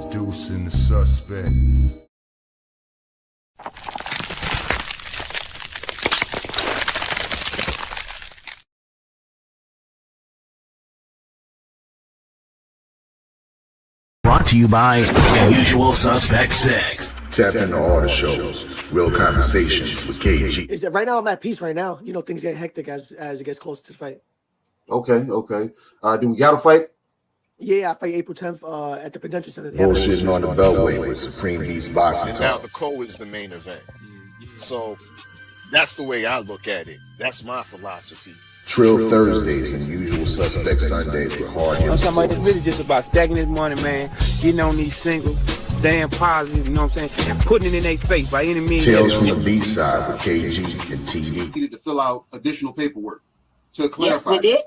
Introducing the suspect. Brought to you by Unusual Suspect 6. Tap into all the shows. Real conversations with KG. Right now I'm at peace right now. You know, things get hectic as it gets closer to the fight. Okay. Do we got a fight? Yeah, I fight April 10th at the Convention Center. Bullshitting on the Beltway with Supreme Beast Boxing And now the co is the main event. So that's the way I look at it. That's my philosophy. Trill Thursdays and Usual Suspect Sundays with hard hit. I'm talking about it's really just about stacking this money, man. Getting on these singles, staying positive, you know what I'm saying, and putting it in their face by any means. Tales from the B-side with KG and TD. Needed to fill out additional paperwork to clarify. Yes, we did.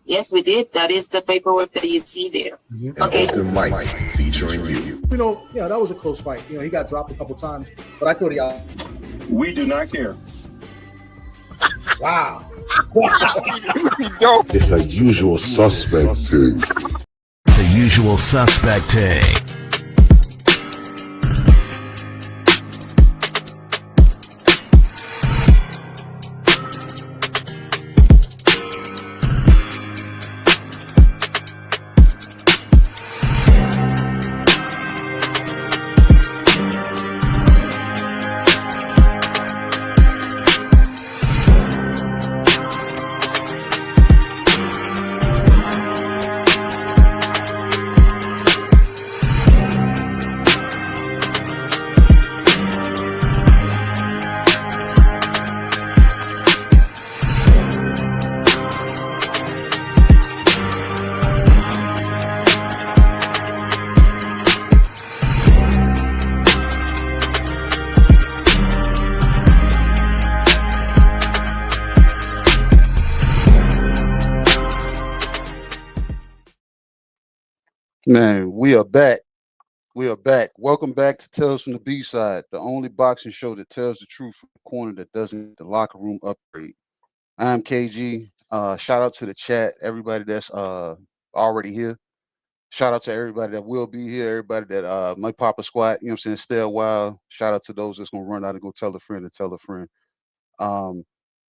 Yes, we did. That is the paperwork that you see there. And Open Mic featuring you. You know, that was a close fight. You know, he got dropped a couple times, but I thought he We do not care. Wow. It's a Usual Suspect take. It's a Usual Suspect take. Man, we are back. Welcome back to Tales from the B-Side, the only boxing show that tells the truth from the corner that doesn't get the locker room upgrade. I'm KG. Shout out to the chat, everybody that's already here. Shout out to everybody that will be here, everybody that might pop a squat, you know what I'm saying, stay a while. Shout out to those that's going to run out and go tell a friend to tell a friend.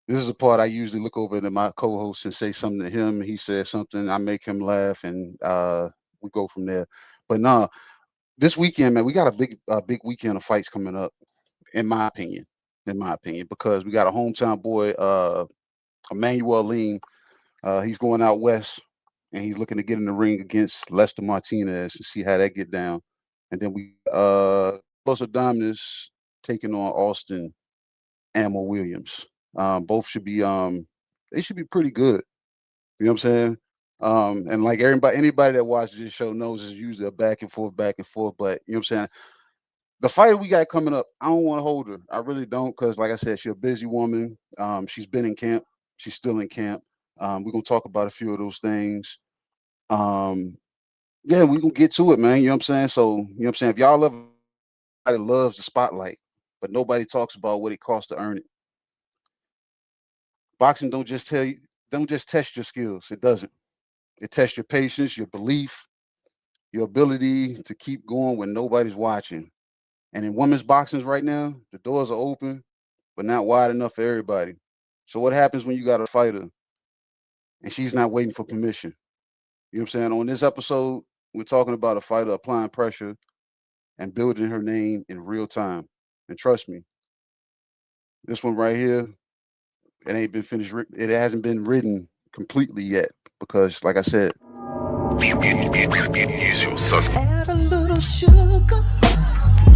This is a part I usually look over to my co-host and say something to him. He says something, I make him laugh, and we go from there. But no, this weekend, man, we got a big weekend of fights coming up, in my opinion, because we got a hometown boy, Emmanuel Lean. He's going out west, and he's looking to get in the ring against Lester Martinez and see how that get down. And then we Los Adames taking on Austin Ammo Williams. Both should be they should be pretty good. You know what I'm saying? And like anybody that watches this show knows it's usually a back and forth. But you know what I'm saying? The fight we got coming up, I don't want to hold her. I really don't, because like I said, she's a busy woman. She's been in camp. She's still in camp. We're gonna talk about a few of those things. Yeah, we're gonna get to it, man. You know what I'm saying? So, you know what I'm saying? If y'all loves the spotlight, but nobody talks about what it costs to earn it. Boxing don't just test your skills. It doesn't. It tests your patience, your belief, your ability to keep going when nobody's watching. And in women's boxing right now, the doors are open, but not wide enough for everybody. So what happens when you got a fighter and she's not waiting for permission? You know what I'm saying? On this episode, we're talking about a fighter applying pressure and building her name in real time. And trust me, this one right here, it ain't been finished. It hasn't been written completely yet because, like I said, Usual Suspect. Add a little sugar.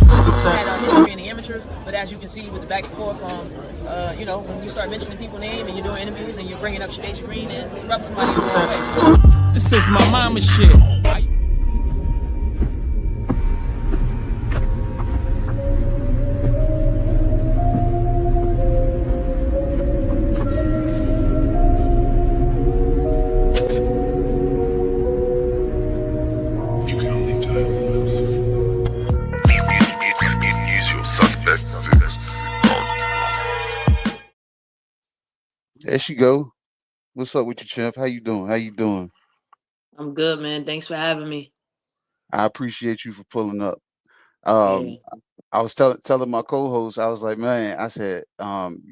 Had history in the amateurs, but as you can see with the back and forth, when you start mentioning people's name and you're doing interviews and you're bringing up Shadasia Green and rub somebody in the wrong way. This is my mama shit. There she go. What's up with you, champ? How you doing? I'm good, man. Thanks for having me. I appreciate you for pulling up. Yeah. I was telling my co-host, I was like, man, I said,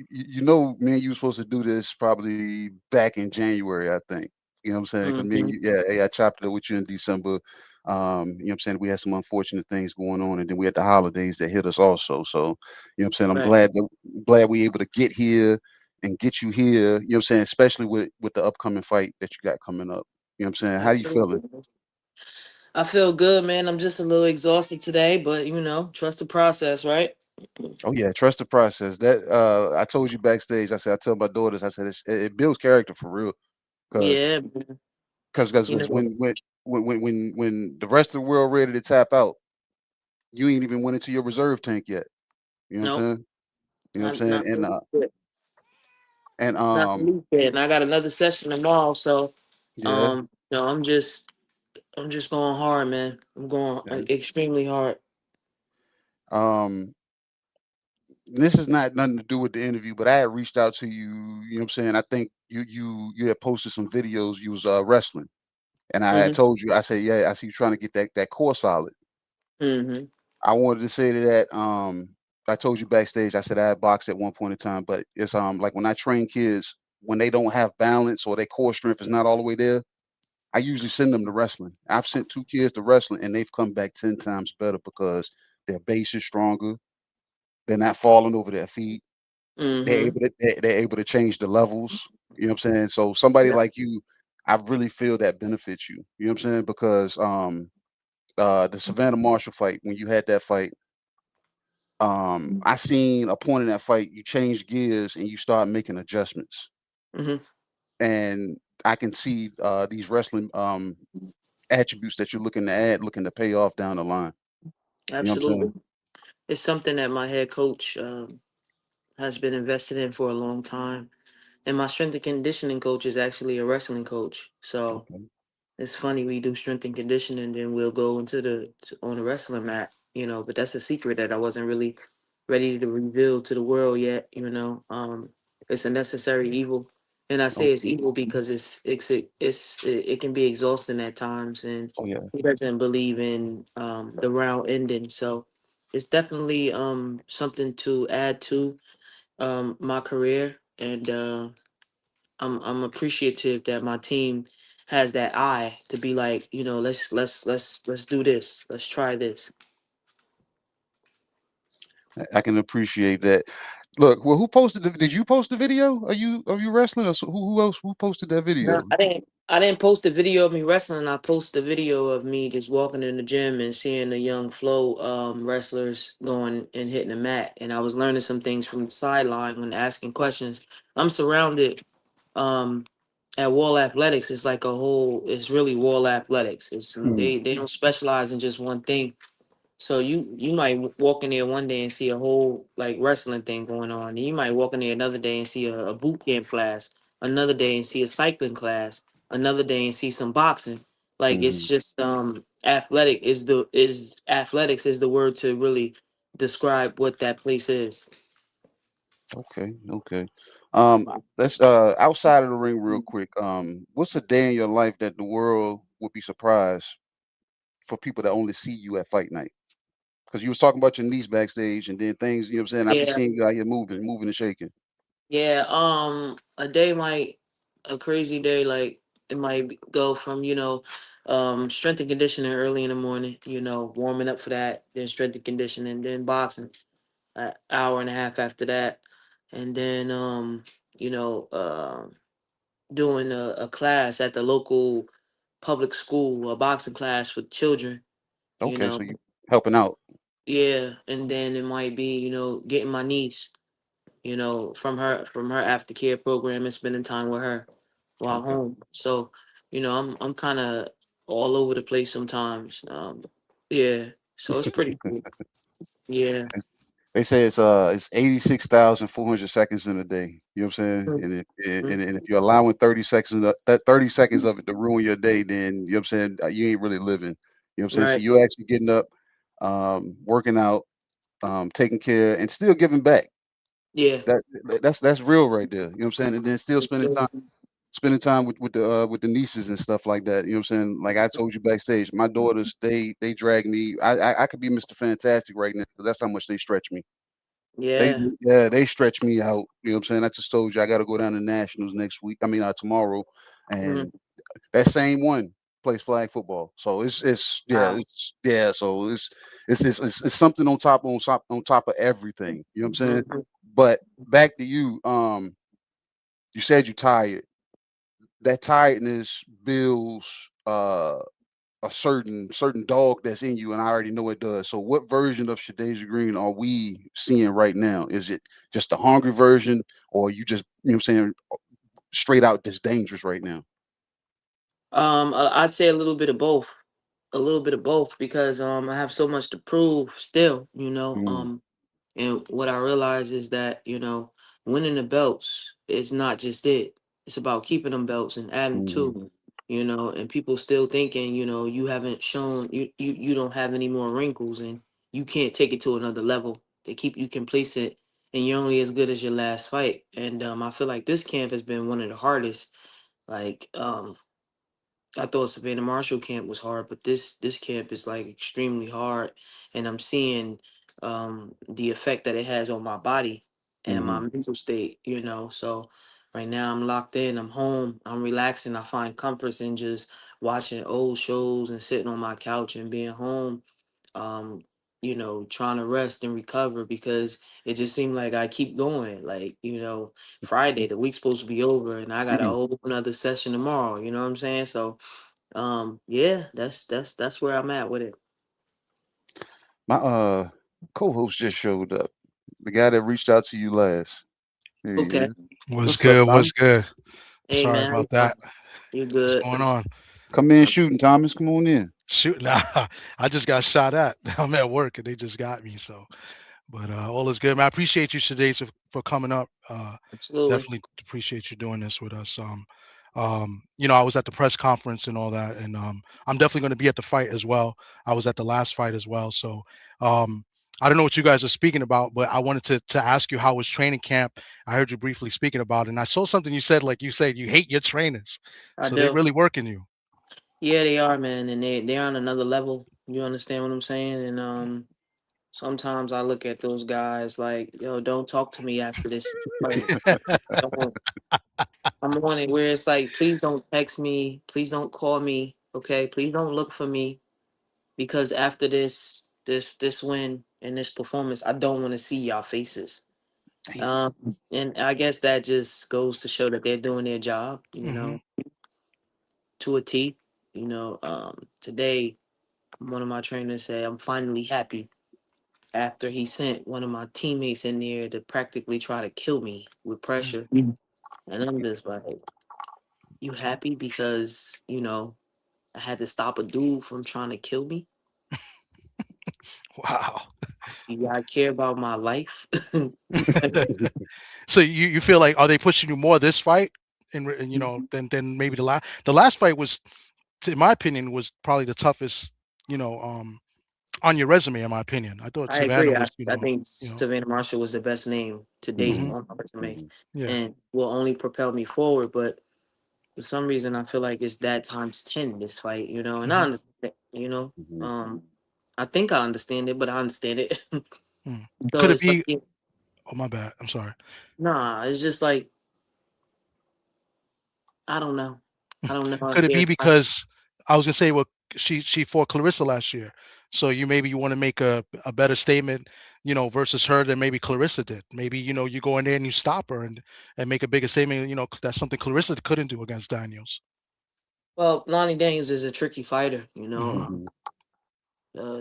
you know, me and you were supposed to do this probably back in January, I think. You know what I'm saying? Because me and you, yeah, hey, I chopped it up with you in December. You know what I'm saying? We had some unfortunate things going on, and then we had the holidays that hit us also. So, you know what I'm saying? I'm Right. glad we able to get here and get you here. You know what I'm saying? Especially with the upcoming fight that you got coming up. You know what I'm saying? How you feeling? I feel good, man. I'm just a little exhausted today, but you know, trust the process, right? Oh yeah, trust the process. That I told you backstage. I said I tell my daughters. I said it builds character for real. Cause Yeah, man. cause You know, when the rest of the world ready to tap out, you ain't even went into your reserve tank yet. You know what I'm nope, saying? You know what I'm not saying? And not for me yet. And I got another session tomorrow, so yeah. no, I'm just going hard, man. I'm going Okay. extremely hard. Um, this is not nothing to do with the interview, but I had reached out to you. You know what I'm saying? I think you had posted some videos. You was wrestling, and I had Mhm. told you. I said, yeah, I see you trying to get that core solid. Mhm. I wanted to say to that, I told you backstage, I said I had boxed at one point in time, but it's like when I train kids, when they don't have balance or their core strength is not all the way there, I usually send them to wrestling. I've sent 2 kids to wrestling and they've come back 10 times better because their base is stronger. They're not falling over their feet. Mhm. They're able to change the levels. You know what I'm saying? So somebody Yeah. like you, I really feel that benefits you. You know what I'm saying? Because the Savannah Marshall fight, when you had that fight, I seen a point in that fight, you change gears and you start making adjustments. Mhm. And I can see these wrestling attributes that you're looking to add, looking to pay off down the line. You know what I'm Absolutely. saying? It's something that my head coach has been invested in for a long time. And my strength and conditioning coach is actually a wrestling coach. So Okay. it's funny we do strength and conditioning, then we'll go into on the wrestling mat, you know. But that's a secret that I wasn't really ready to reveal to the world yet, you know. It's a necessary evil, and I say it's Okay. evil because it can be exhausting at times, and Oh yeah. he doesn't believe in the round ending. So it's definitely something to add to my career, and I'm appreciative that my team has that eye to be like, you know, let's do this. Let's try this. I can appreciate that. Look, well, who posted did you post the video? Are you wrestling or who else who posted that No, video? I didn't post a video of me wrestling. I posted a video of me just walking in the gym and seeing the young flow wrestlers going and hitting the mat. And I was learning some things from the sideline when asking questions. I'm surrounded um at Wall Athletics. It's like a whole, it's really Wall Athletics. It's Hmm. they don't specialize in just one thing. So you might walk in there one day and see a whole like wrestling thing going on. And you might walk in there another day and see a boot camp class, another day and see a cycling class, another day and see some boxing. Like it's Hmm. just athletic is athletics is the word to really describe what that place is. Okay, okay. Let's outside of the ring real quick. What's a day in your life that the world would be surprised for people that only see you at fight night? Because you was talking about your niece backstage and then things, you know what I'm saying? I be Yeah. seeing you out here moving and shaking. Yeah, a day might a crazy day like it might go from, you know, strength and conditioning early in the morning, you know, warming up for that, then strength and conditioning, then boxing, an hour and a half after that, and then you know, doing a class at the local public school, a boxing class with children, you Okay, know. so you helping out. Yeah, and then it might be, you know, getting my niece, you know, from her aftercare program and spending time with her while Okay. home. So, you know, I'm kind of all over the place sometimes. Yeah. So it's pretty cool. Yeah. They say it's 86,400 seconds in a day. You know what I'm saying? And if you're allowing 30 seconds that 30 seconds of it to ruin your day, then you know what I'm saying, you ain't really living. You know what I'm saying? So Right. you're actually getting up, working out, taking care, and still giving back. Yeah. That's real right there. You know what I'm saying? And then still spending time. spending time with the nieces and stuff like that. You know what I'm saying? Like I told you backstage, my daughters they drag me. I could be Mr. Fantastic right now because that's how much they stretch me. Yeah. They stretch me out. You know what I'm saying? I just told you I got to go down to nationals next week. I mean tomorrow, and that same one plays flag football. So Wow. So it's something on top of everything. You know what I'm saying? Mhm. But back to you. You said you tired. That tiredness builds a certain dog that's in you, and I already know it does. So, what version of Shadasia Green are we seeing right now? Is it just the hungry version, or you just what I'm saying straight out just dangerous right now? I'd say a little bit of both. A little bit of both because I have so much to prove still, Mm, and what I realize is that, winning the belts is not just it. It's about keeping them belts and adding mhm, to, and people still thinking, you haven't shown you don't have any more wrinkles and you can't take it to another level. They keep you complacent and you're only as good as your last fight. And I feel like this camp has been one of the hardest. Like I thought Savannah Marshall camp was hard, but this camp is like extremely hard, and I'm seeing the effect that it has on my body and my mhm. mental state. So right now I'm locked in. I'm home. I'm relaxing. I find comfort in just watching old shows and sitting on my couch and being home. Um, trying to rest and recover because it just seemed like I keep going. Like, Friday, the week's supposed to be over and I got a whole another session tomorrow. You know what I'm saying? So yeah, that's where I'm at with it. My co-host just showed up. The guy that reached out to you last. There he Okay. is. What's What's up, good? What's Thomas? good? Hey Sorry man, how you about doing? that. You What's good? going on? Come in shooting, Thomas. Come on in. Shoot, nah, I just got shot at. I'm at work and they just got me. So, but all is good, man. I appreciate you, Shadae, for coming up. Absolutely. Definitely appreciate you doing this with us. I was at the press conference and all that, and I'm definitely going to be at the fight as well. I was at the last fight as well. So, I don't know what you guys are speaking about, but I wanted to ask you how was training camp. I heard you briefly speaking about it, and I saw something you said, like you said, you hate your trainers, I so they do. really working you. Yeah, they are, man, and they're on another level. You understand what I'm saying? And sometimes I look at those guys like, yo, don't talk to me after this. Like, don't- I'm on it where it's like, please don't text me, please don't call me, okay? Please don't look for me because after this win and this performance, I don't want to see y'all faces. And I guess that just goes to show that they're doing their job, Hmm. to a T. Today, one of my trainers said, I'm finally happy after he sent one of my teammates in there to practically try to kill me with pressure. And I'm just like, you happy because, I had to stop a dude from trying to kill me? Wow. You gotta care about my life? So you feel like are they pushing you more this fight, and than maybe the last fight was, in my opinion, was probably the toughest, you know, um, on your resume, in my opinion. I thought I Savannah agree. I, was, I think you know. Savannah Marshall was the best name to date Mhm, Hmm. on my resume mhm, Yeah. and will only propel me forward. But for some reason, I feel like it's that times 10 this fight, and I Hmm. understand, mhm. um, I think I understand it, but I understand it. Mm. So Could it it's like, be? Oh, my bad. I'm sorry. nah, it's just like, I don't know. I don't know if Could it they're be trying. because I was gonna say, well, she fought Clarissa last year, so you want to make a better statement, versus her than maybe Clarissa did. Maybe you go in there and you stop her and make a bigger statement. That's something Clarissa couldn't do against Daniels. Well, Lonnie Daniels is a tricky fighter, Hmm. Mhm.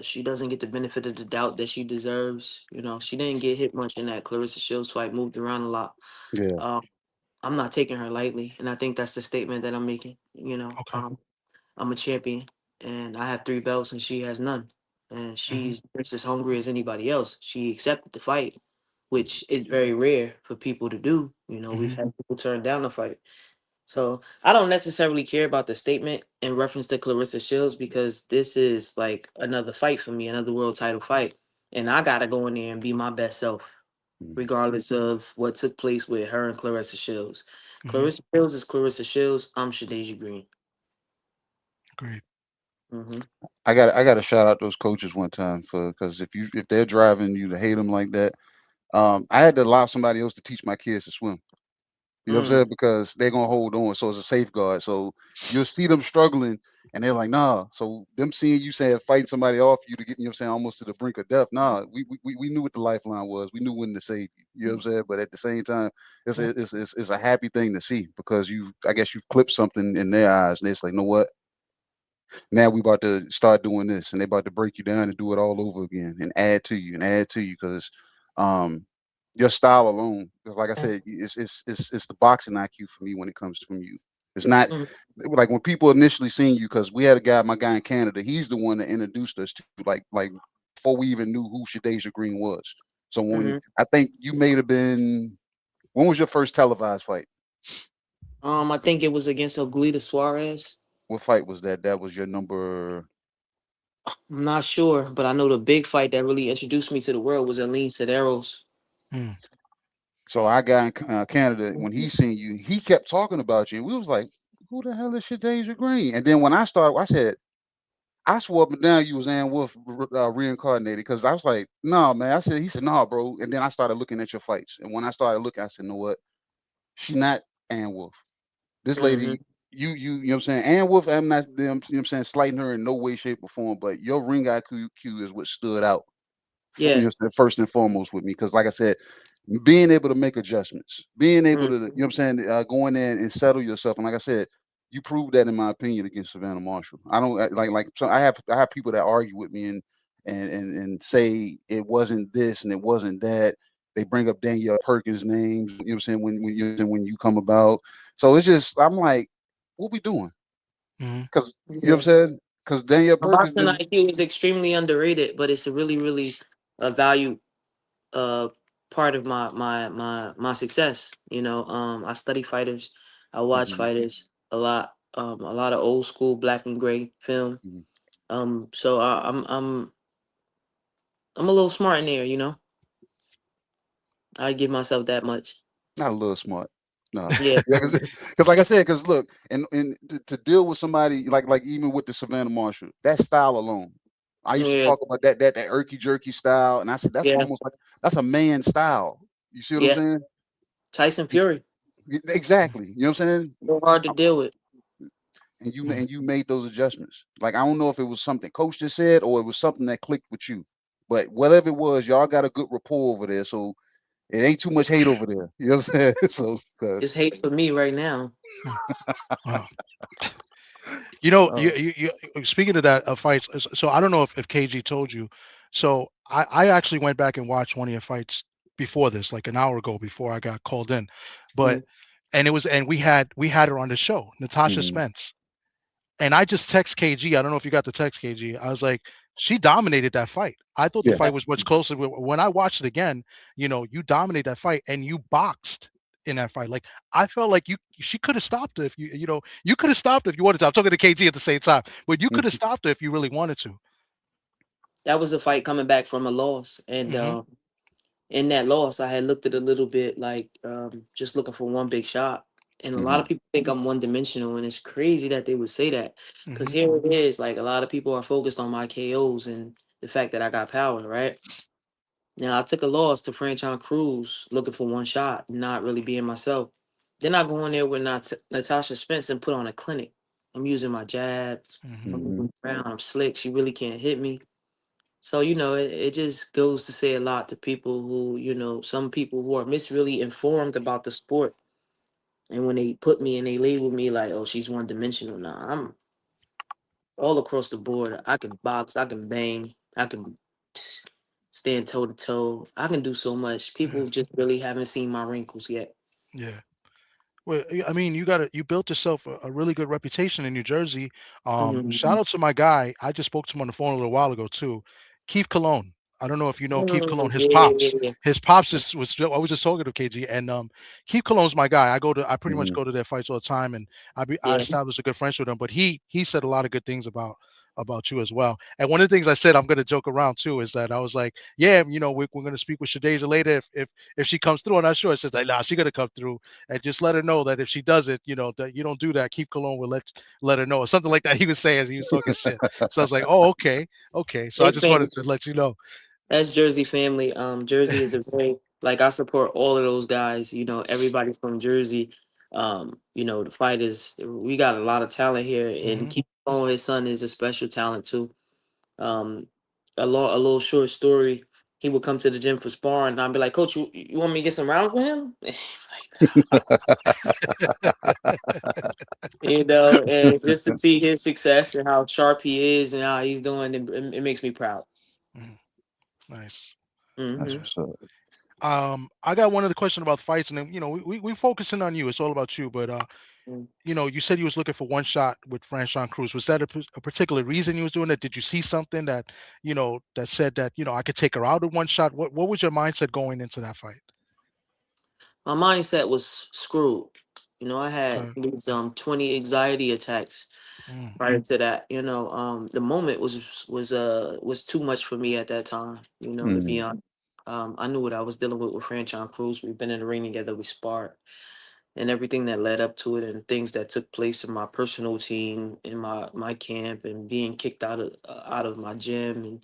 She doesn't get the benefit of the doubt that she deserves. She didn't get hit much in that Clarissa Shields fight, moved around a lot. Yeah. Um, I'm not taking her lightly, and I think that's the statement that I'm making. Okay. I'm a champion, and I have 3 belts, and she has none, and Hmm. she's just as hungry as anybody else. She accepted the fight, which is very rare for people to do. We've Hmm. had people turn down the fight. So I don't necessarily care about the statement in reference to Clarissa Shields because this is like another fight for me, another world title fight. And I gotta go in there and be my best self. regardless of what took place with her and Clarissa Shields. Mhm. Clarissa Shields is Clarissa Shields. I'm Shadasia Green. Agreed. Mm-hmm. I got to shout out those coaches one time because if they're driving you to hate them like that, I had to allow somebody else to teach my kids to swim. You know what I'm saying? Because they're gonna hold on, so it's a safeguard. So you'll see them struggling, and they're like, "Nah." So them seeing you saying fighting somebody off you to get, you know what I'm saying, almost to the brink of death. Nah, we knew what the lifeline was. We knew when to save you. You know what I'm saying? But at the same time, it's a happy thing to see because I guess you've clipped something in their eyes, and it's like, "Know what? Now we about to start doing this," and they about to break you down and do it all over again and add to you and add to you because your style alone, because like I said, it's the boxing IQ for me when it comes from you. It's not like when people initially seen you, because we had my guy in Canada, he's the one that introduced us to like before we even knew who Shadasia Green was. So when I think you may have been, when was your first televised fight? I think it was against Oglita Suarez. What fight was that? That was your number. I'm not sure, but I know the big fight that really introduced me to the world was Aline Cederos. So our guy in Canada, when he seen you, he kept talking about you, and we was like, "Who the hell is Shadasia Green?" And then when I started, I said, I swore up and down you was Ann Wolf reincarnated, because I was like, "No, man." He said, "No, bro." And then I started looking at your fights, and when I started looking, I said, "You know what? She not Ann Wolf. This lady, you know what I'm saying? Ann Wolf, I'm not, you know what I'm saying, slighting her in no way, shape, or form, but your ring IQ is what stood out, you know, first and foremost with me, because like I said, being able to make adjustments, being able to, you know what I'm saying, go in there and settle yourself. And like I said, you proved that in my opinion against Savannah Marshall. I don't so I have people that argue with me and say it wasn't this and it wasn't that. They bring up Danielle Perkins names, you know what I'm saying, when you come about. So it's just, I'm like, what we doing? Because you know what I'm saying? Because Danielle My Perkins boxing been IQ is extremely underrated, but it's a really, really valued part of my success. You know, I study fighters, I watch fighters a lot of old school black and gray film. So I'm a little smart in there, you know. I give myself that much. not a little smart. No, Yeah. because like I said, because look, and to deal with somebody like even with the Savannah Marshall, that style alone. I used to Yeah. talk about that irky jerky style, and I said that's Yeah. almost like that's a man style. You see what I'm Yeah. saying? Tyson Fury. Exactly. You know what I'm saying? So hard to deal with. And you made those adjustments. Like, I don't know if it was something coach just said or it was something that clicked with you, but whatever it was, y'all got a good rapport over there. So it ain't too much hate over there. You know what I'm saying? So Just hate for me right now. Wow. You know, speaking of that of fights, so I don't know if KG told you. So I actually went back and watched one of your fights before this, like an hour ago before I got called in. But and we had her on the show, Natasha Spence. And I just text KG. I don't know if you got the text, KG. I was like, she dominated that fight. I thought the Yeah. fight was much closer. When I watched it again, you know, you dominated that fight and you boxed in that fight. Like, I felt like she could have stopped it if you could have stopped it if you wanted to. I'm talking to KG at the same time, but you could have stopped it if you really wanted to. That was a fight coming back from a loss, and in that loss, I had looked at it a little bit like just looking for one big shot. And a lot of people think I'm one dimensional, and it's crazy that they would say that. Because here it is, like a lot of people are focused on my KOs and the fact that I got power, right? Now I took a loss to Franchón Crews looking for one shot, not really being myself. Then I go in there with Natasha Spence and put on a clinic. I'm using my jab, I'm moving around, I'm slick. She really can't hit me. So, you know, it just goes to say a lot to people who, you know, some people who are misreally informed about the sport. And when they put me and they label me like, oh, she's one dimensional. Nah, I'm all across the board. I can box, I can bang, I can stand toe to toe. I can do so much. People just really haven't seen my wrinkles yet. Yeah. Well, I mean, you built yourself a really good reputation in New Jersey. Shout out to my guy. I just spoke to him on the phone a little while ago too, Keith Cologne. I don't know if you know Keith Cologne. His pops. Yeah. His pops I was just talking to KG, and Keith Cologne's my guy. I pretty much go to their fights all the time, and I Yeah. established a good friendship with him. But he said a lot of good things about about you as well. And one of the things I said, I'm going to joke around too, is that I was like, yeah, we're going to speak with Shadasia later if she comes through. I'm not sure. It's just like, nah, she's going to come through, and just let her know that if she does it, that you don't do that. Keep Cologne will let her know, or something like that. He was saying as he was talking shit. So I was like, oh, okay. So I Big just fan. wanted to let you know. That's Jersey family. Jersey is a very like I support all of those guys. Everybody from Jersey. The fighters. We got a lot of talent here, and Hmm. Keith Cole, his son, is a special talent too. Um, a little short story. He would come to the gym for sparring, and I'd be like, "Coach, you want me to get some rounds with him?" And just to see his success and how sharp he is and how he's doing, it makes me proud. Mhm. Nice. That's Hmm. what's up. I got one other question about fights, and then we focusing on you. It's all about you, but you said you was looking for one shot with Franchón Cruz. Was that a particular reason you was doing it? Did you see something that that said that I could take her out in one shot? What was your mindset going into that fight? My mindset was screwed. I had Okay. these 20 anxiety attacks Mm, prior to that. The moment was too much for me at that time. To be Mm. honest, I knew what I was dealing with Franchon Cruz. We've been in the ring together. We sparred, and everything that led up to it, and things that took place in my personal team, in my camp, and being kicked out of my gym,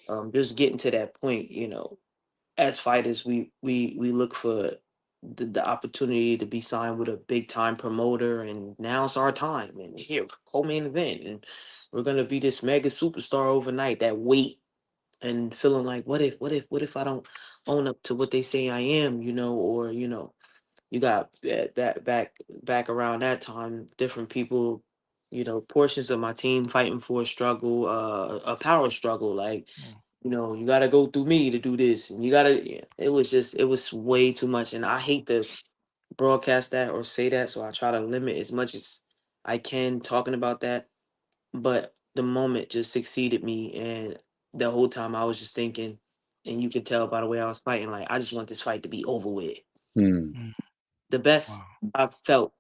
and just getting to that point. As fighters, we look for the opportunity to be signed with a big time promoter, and now it's our time. And here, co-main event, and we're gonna be this mega superstar overnight. That weight and feeling like, what if I don't own up to what they say I am, or you got back around that time, different people. Portions of my team fighting for a struggle, a power struggle, like mm, you got to go through me to do this, and you got to. Yeah, it was way too much, and I hate to broadcast that or say that, so I try to limit as much as I can talking about that. But the moment just succeeded me, and the whole time I was just thinking, and you can tell by the way I was fighting, like I just want this fight to be over with. Mm. mm. The Wow. best I felt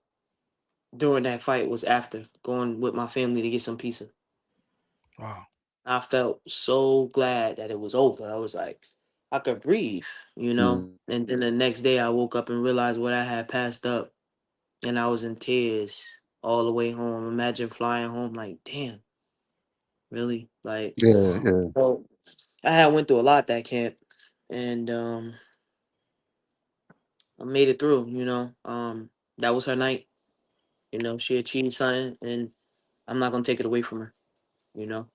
during that fight was after going with my family to get some pizza. Wow. I felt so glad that it was over. I was like, I could breathe. Mm. And then the next day I woke up and realized what I had passed up, and I was in tears all the way home. Imagine flying home like, damn, really? Like, Yeah, Wow. yeah. well, I had went through a lot that camp, and I made it through. That was her night. She achieved something, and I'm not gonna take it away from her. You know,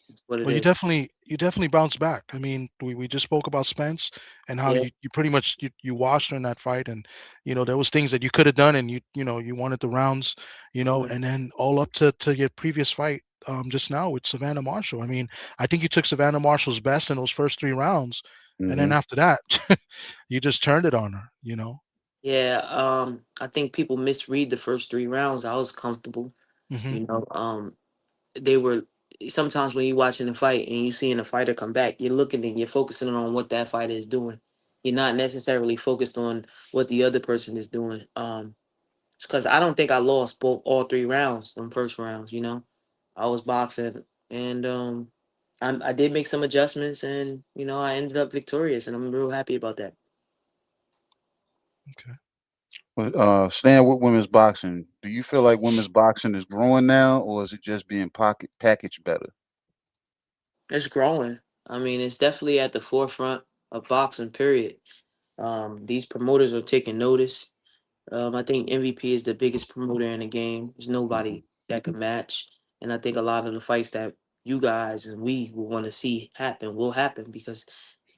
it's what it Well, you is. definitely bounced back. I mean, we just spoke about Spence and how Yeah. you pretty much you washed her in that fight, and there was things that you could have done, and you wanted the rounds, Mhm. and then all up to your previous fight just now with Savannah Marshall. I mean, I think you took Savannah Marshall's best in those first 3 rounds, and then Mm-hmm. after that, you just turned it on her. Yeah. I think people misread the first 3 rounds. I was comfortable. Hmm. You know, they were sometimes when you're watching a fight and you seeing a fighter come back, you're looking and you're focusing on what that fighter is doing. You're not necessarily focused on what the other person is doing. Because I don't think I lost both all 3 rounds, them first rounds. I was boxing, and I did make some adjustments, and I ended up victorious, and I'm real happy about that. Okay. But staying with women's boxing, do you feel like women's boxing is growing now, or is it just being pocket packaged better? It's growing. I mean, it's definitely at the forefront of boxing. Period. These promoters are taking notice. I think MVP is the biggest promoter in the game. There's Mhm. nobody that can match. And I think a lot of the fights that you guys and we will want to see happen will happen because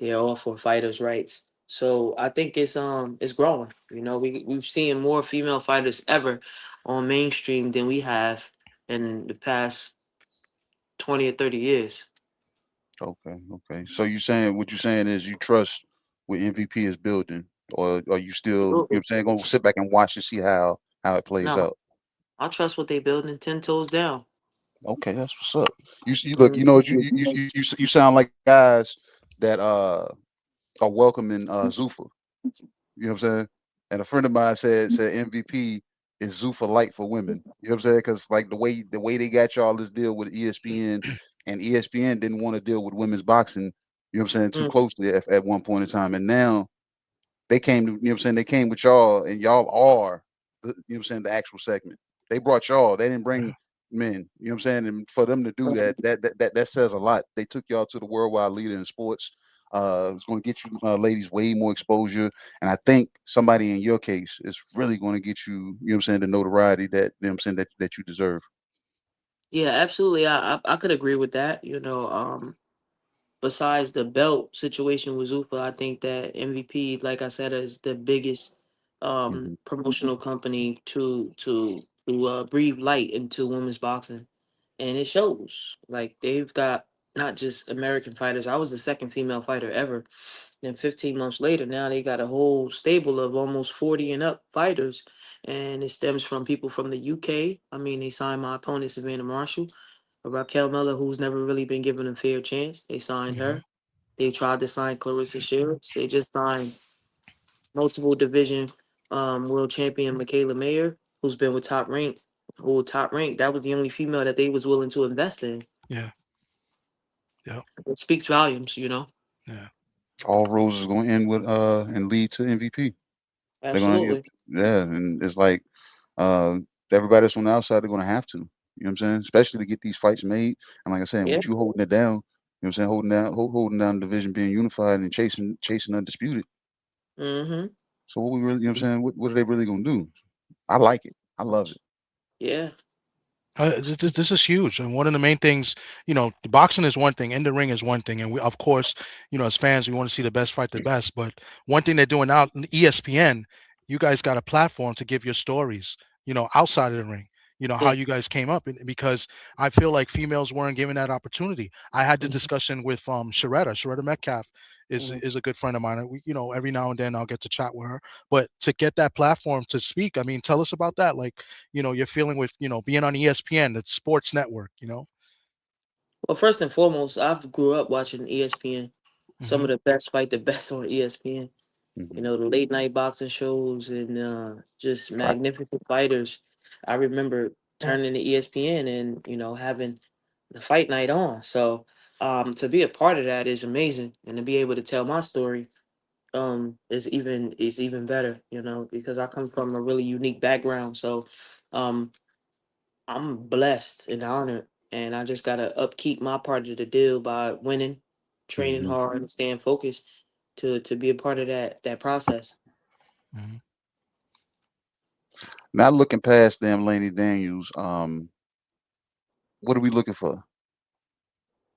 they're all for fighters' rights. So I think it's growing. We've seen more female fighters ever on mainstream than we have in the past 20 or 30 years. Okay, okay. So you saying what you saying is you trust what MVP is building, or are you still, Absolutely. what I'm saying, gonna sit back and watch to see how it plays No, out? I trust what they building 10 toes down. Okay, that's what's up. You look, Mhm. you sound like guys that are welcoming Zuffa. You know what I'm saying? And a friend of mine said MVP is Zuffa light for women. You know what I'm saying? Because like the way they got y'all this deal with ESPN, and ESPN didn't want to deal with women's boxing. You know what I'm saying? Too closely at one point in time, and now they came to, you know what I'm saying, they came with y'all, and y'all are you know what I'm saying, the actual segment. They brought y'all. They didn't bring men. You know what I'm saying? And for them to do that says a lot. They took y'all to the worldwide leader in sports. It's going to get you ladies way more exposure, and I think somebody in your case is really going to get you, you know what I'm saying, the notoriety that, you know what I'm saying, that you deserve. Yeah, absolutely. I could agree with that. Besides the belt situation with Zuffa, I think that MVP, like I said, is the biggest promotional company to breathe light into women's boxing, and it shows. Like they've got not just American fighters. I was the second female fighter ever. Then 15 months later, now they got a whole stable of almost 40 and up fighters, and it stems from people from the UK. I mean, they signed my opponent Savannah Marshall. Raquel Miller, who's never really been given a fair chance. They signed her. They tried to sign Clarissa Shields. They just signed multiple division world champion Michaela Mayer, who's been with Top Rank. Top Rank, that was the only female that they was willing to invest in. Yeah. It speaks volumes, Yeah. All roads is going to end with and lead to MVP. They're going to, Absolutely. yeah, and it's like everybody that's on the outside, they're going to have to. You know what I'm saying? Especially to get these fights made. And like I said, Yeah. with you holding it down, you know what I'm saying, holding down the division, being unified and chasing undisputed. Mm-hmm. So what we really, you know what I'm saying, what are they really going to do? I like it. I love it. Yeah. This is huge, and one of the main things, the boxing is one thing, in the ring is one thing, and we, of course, as fans, we want to see the best fight the best. But one thing they're doing now, ESPN, you guys got a platform to give your stories, outside of the ring. How you guys came up, and because I feel like females weren't given that opportunity. I had the discussion with Sharetta Metcalf is a good friend of mine. We, every now and then I'll get to chat with her. But to get that platform to speak, I mean, tell us about that. Like, you're feeling with, being on ESPN, the sports network. Well, first and foremost, I grew up watching ESPN. Some Mhm. of the best fight the best on ESPN. The late night boxing shows and just magnificent fighters. I remember turning to ESPN and having the fight night on. So to be a part of that is amazing, and to be able to tell my story is even better. Because I come from a really unique background. So um, I'm blessed and honored, and I just gotta upkeep my part of the deal by winning, training hard, and staying focused to be a part of that process. Not looking past them, Laney Daniels. What are we looking for?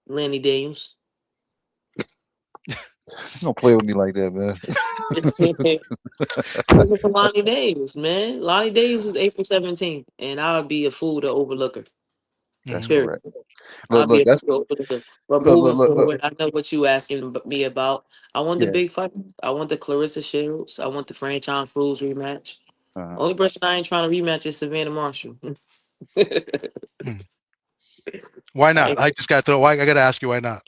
Lanny Daniels. Don't play with me like that, man. Looking for Lonnie Davis, man. Lonnie Davis is April 17th, and I would be a fool to overlook her. That's Period. correct. I'll be Look, a that's fool to overlook her. But moving look. forward, I know what you asking me about. I want the Yeah. big fight. I want the Clarissa Shields. I want the Franchón Crews rematch. Uh-huh. Only person I ain't trying to rematch is Savannah Marshall. Why not? I just got to throw. I got to ask you, why not?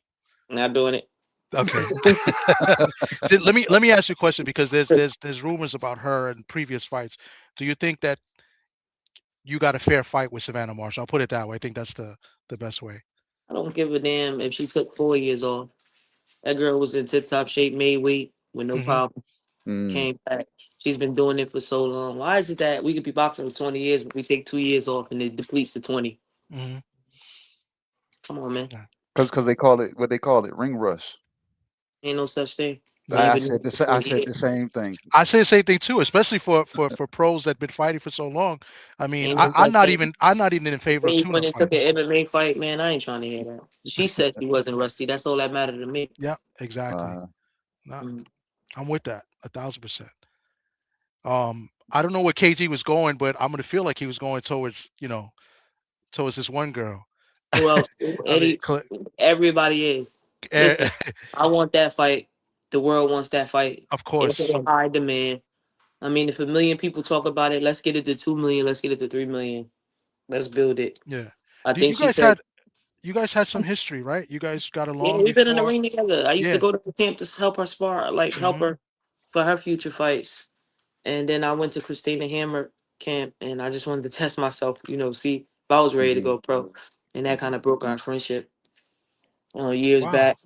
Not doing it. Okay. let me ask you a question, because there's rumors about her in previous fights. Do you think that you got a fair fight with Savannah Marshall? I'll put it that way. I think that's the best way. I don't give a damn if she took 4 years off. That girl was in tip top shape, made weight with no problem. Came back. She's been doing it for so long. Why is it that we could be boxing for 20 years, but we take 2 years off and it depletes to 20? Come on, man. Because they call it ring rust. Ain't no such thing. I said the same thing. I say the same thing too, especially for pros that been fighting for so long. I mean, Ain't no I'm such not thing. even in favor of When tune-up it took fights. an MMA fight, man, I ain't trying to hear that. She said she wasn't rusty. That's all that mattered to me. Yeah, exactly. I'm with that 1,000%. I don't know where KG was going, but I'm gonna feel like he was going towards towards this one girl. Who else? I mean, Everybody is. Listen, I want that fight. The world wants that fight. Of It's course. a high demand. I mean, if 1 million people talk about it, let's get it to 2 million. Let's get it to 3 million. Let's build it. Yeah. I You think she guys said, had some history, right? You guys got yeah, along we've been in the before. ring together. I used to Yeah. go to the camp to help her spar, like help her for her future fights. And then I went to Christina Hammer camp, and I just wanted to test myself. See if I was ready to go pro, and that kind of broke our friendship. Years Wow. back.